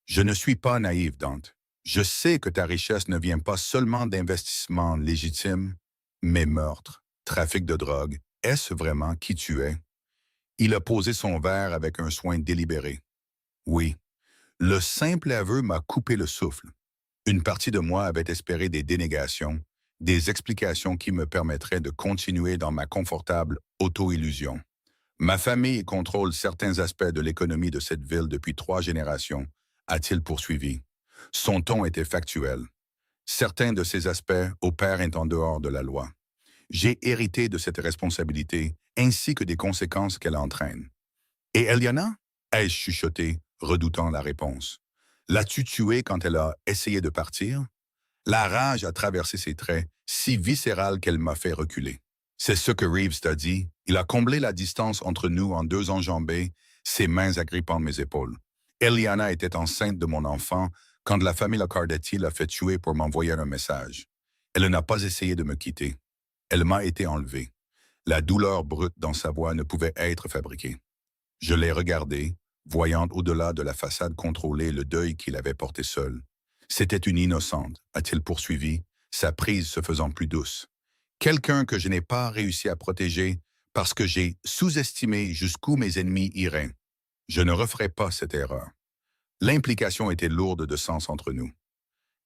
Je ne suis pas naïf, Dante. Je sais que ta richesse ne vient pas seulement d'investissements légitimes, mais meurtres, trafic de drogue. Est-ce vraiment qui tu es? Il a posé son verre avec un soin délibéré. Oui, le simple aveu m'a coupé le souffle. Une partie de moi avait espéré des dénégations, des explications qui me permettraient de continuer dans ma confortable auto-illusion. Ma famille contrôle certains aspects de l'économie de cette ville depuis 3 générations, a-t-il poursuivi. Son ton était factuel. Certains de ces aspects opèrent en dehors de la loi. J'ai hérité de cette responsabilité, ainsi que des conséquences qu'elle entraîne. Et Eliana? Ai-je chuchoté, redoutant la réponse. L'as-tu tuée quand elle a essayé de partir? La rage a traversé ses traits, si viscérale qu'elle m'a fait reculer. C'est ce que Reeves t'a dit. Il a comblé la distance entre nous en 2 enjambées, ses mains agrippant mes épaules. Eliana était enceinte de mon enfant quand la famille Cardetti l'a fait tuer pour m'envoyer un message. Elle n'a pas essayé de me quitter. Elle m'a été enlevée. La douleur brute dans sa voix ne pouvait être fabriquée. Je l'ai regardée, voyant au-delà de la façade contrôlée le deuil qu'il avait porté seul. C'était une innocente, a-t-il poursuivi, sa prise se faisant plus douce. Quelqu'un que je n'ai pas réussi à protéger parce que j'ai sous-estimé jusqu'où mes ennemis iraient. Je ne referai pas cette erreur. L'implication était lourde de sens entre nous.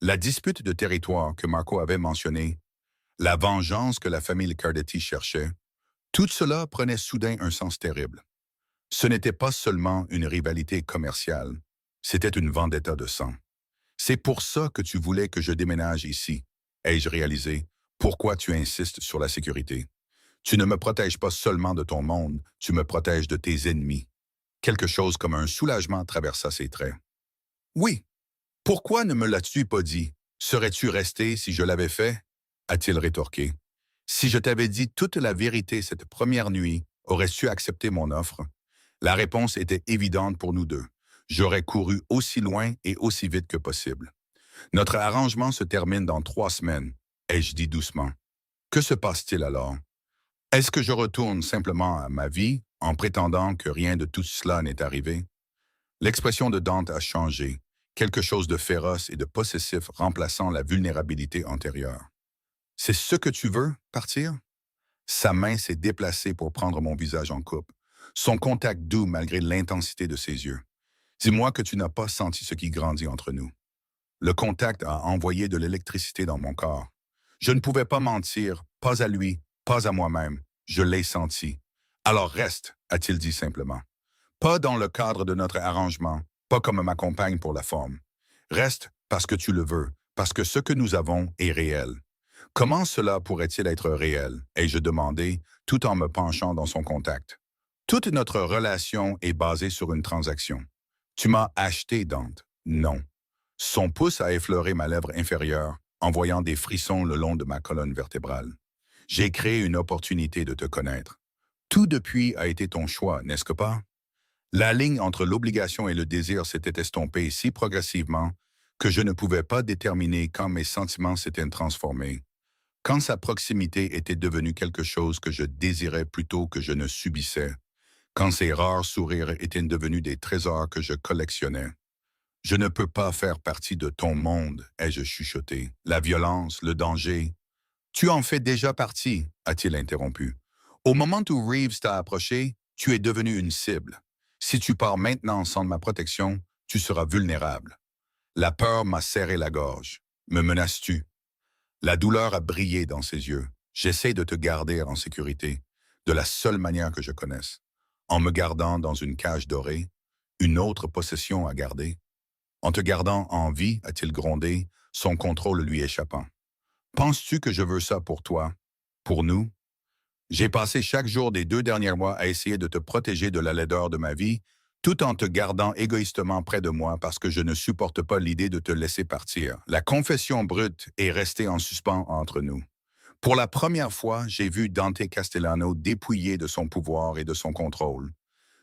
La dispute de territoire que Marco avait mentionnée, la vengeance que la famille Cardetti cherchait, tout cela prenait soudain un sens terrible. Ce n'était pas seulement une rivalité commerciale, c'était une vendetta de sang. C'est pour ça que tu voulais que je déménage ici, ai-je réalisé. Pourquoi tu insistes sur la sécurité? Tu ne me protèges pas seulement de ton monde, tu me protèges de tes ennemis. Quelque chose comme un soulagement traversa ses traits. Oui, pourquoi ne me l'as-tu pas dit? Serais-tu resté si je l'avais fait? A-t-il rétorqué. Si je t'avais dit toute la vérité cette première nuit, aurais-tu accepté mon offre? La réponse était évidente pour nous deux. J'aurais couru aussi loin et aussi vite que possible. Notre arrangement se termine dans 3 semaines, ai-je dit doucement. Que se passe-t-il alors? Est-ce que je retourne simplement à ma vie en prétendant que rien de tout cela n'est arrivé? L'expression de Dante a changé, quelque chose de féroce et de possessif remplaçant la vulnérabilité antérieure. C'est ce que tu veux, partir? Sa main s'est déplacée pour prendre mon visage en coupe, son contact doux malgré l'intensité de ses yeux. Dis-moi que tu n'as pas senti ce qui grandit entre nous. Le contact a envoyé de l'électricité dans mon corps. Je ne pouvais pas mentir, pas à lui, pas à moi-même. Je l'ai senti. Alors reste, a-t-il dit simplement. Pas dans le cadre de notre arrangement, pas comme ma compagne pour la forme. Reste parce que tu le veux, parce que ce que nous avons est réel. Comment cela pourrait-il être réel? Ai-je demandé, tout en me penchant dans son contact. Toute notre relation est basée sur une transaction. Tu m'as acheté, Dante. Non. Son pouce a effleuré ma lèvre inférieure, envoyant des frissons le long de ma colonne vertébrale. J'ai créé une opportunité de te connaître. Tout depuis a été ton choix, n'est-ce que pas? La ligne entre l'obligation et le désir s'était estompée si progressivement que je ne pouvais pas déterminer quand mes sentiments s'étaient transformés, quand sa proximité était devenue quelque chose que je désirais plutôt que je ne subissais, quand ses rares sourires étaient devenus des trésors que je collectionnais. Je ne peux pas faire partie de ton monde, ai-je chuchoté. La violence, le danger. Tu en fais déjà partie, a-t-il interrompu. Au moment où Reeves t'a approché, tu es devenu une cible. Si tu pars maintenant sans ma protection, tu seras vulnérable. La peur m'a serré la gorge. Me menaces-tu? La douleur a brillé dans ses yeux. J'essaie de te garder en sécurité, de la seule manière que je connaisse. En me gardant dans une cage dorée, une autre possession à garder. En te gardant en vie, a-t-il grondé, son contrôle lui échappant. Penses-tu que je veux ça pour toi? Pour nous? J'ai passé chaque jour des 2 derniers mois à essayer de te protéger de la laideur de ma vie, tout en te gardant égoïstement près de moi parce que je ne supporte pas l'idée de te laisser partir. La confession brute est restée en suspens entre nous. Pour la première fois, j'ai vu Dante Castellano dépouillé de son pouvoir et de son contrôle.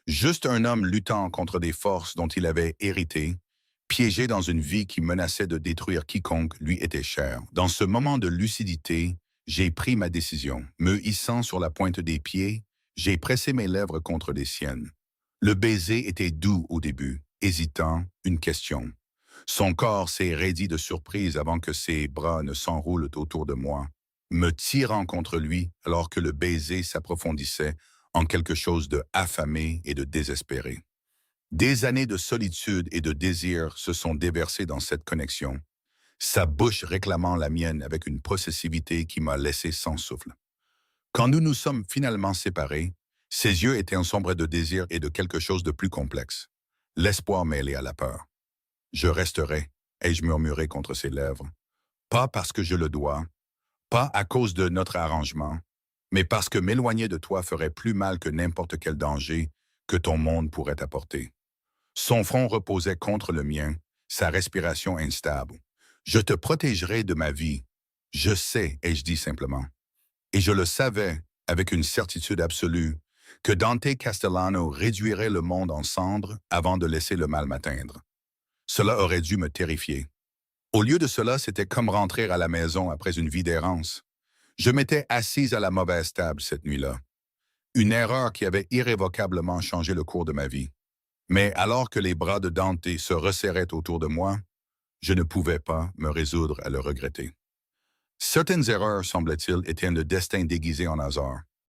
Juste un homme luttant contre des forces dont il avait hérité, piégé dans une vie qui menaçait de détruire quiconque lui était cher. Dans ce moment de lucidité, j'ai pris ma décision. Me hissant sur la pointe des pieds, j'ai pressé mes lèvres contre les siennes. Le baiser était doux au début, hésitant, une question. Son corps s'est raidi de surprise avant que ses bras ne s'enroulent autour de moi, me tirant contre lui alors que le baiser s'approfondissait en quelque chose de affamé et de désespéré. Des années de solitude et de désir se sont déversées dans cette connexion, sa bouche réclamant la mienne avec une possessivité qui m'a laissé sans souffle. Quand nous nous sommes finalement séparés, ses yeux étaient ensombrés de désir et de quelque chose de plus complexe, l'espoir mêlé à la peur. Je resterai, ai-je murmuré contre ses lèvres, pas parce que je le dois, pas à cause de notre arrangement, mais parce que m'éloigner de toi ferait plus mal que n'importe quel danger que ton monde pourrait apporter. Son front reposait contre le mien, sa respiration instable. Je te protégerai de ma vie. Je sais, ai-je dit simplement. Et je le savais, avec une certitude absolue, que Dante Castellano réduirait le monde en cendres avant de laisser le mal m'atteindre. Cela aurait dû me terrifier. Au lieu de cela, c'était comme rentrer à la maison après une vie d'errance. Je m'étais assise à la mauvaise table cette nuit-là. Une erreur qui avait irrévocablement changé le cours de ma vie. Mais alors que les bras de Dante se resserraient autour de moi, je ne pouvais pas me résoudre à le regretter. Certaines erreurs, semble-t-il, étaient le destin déguisé en hasard.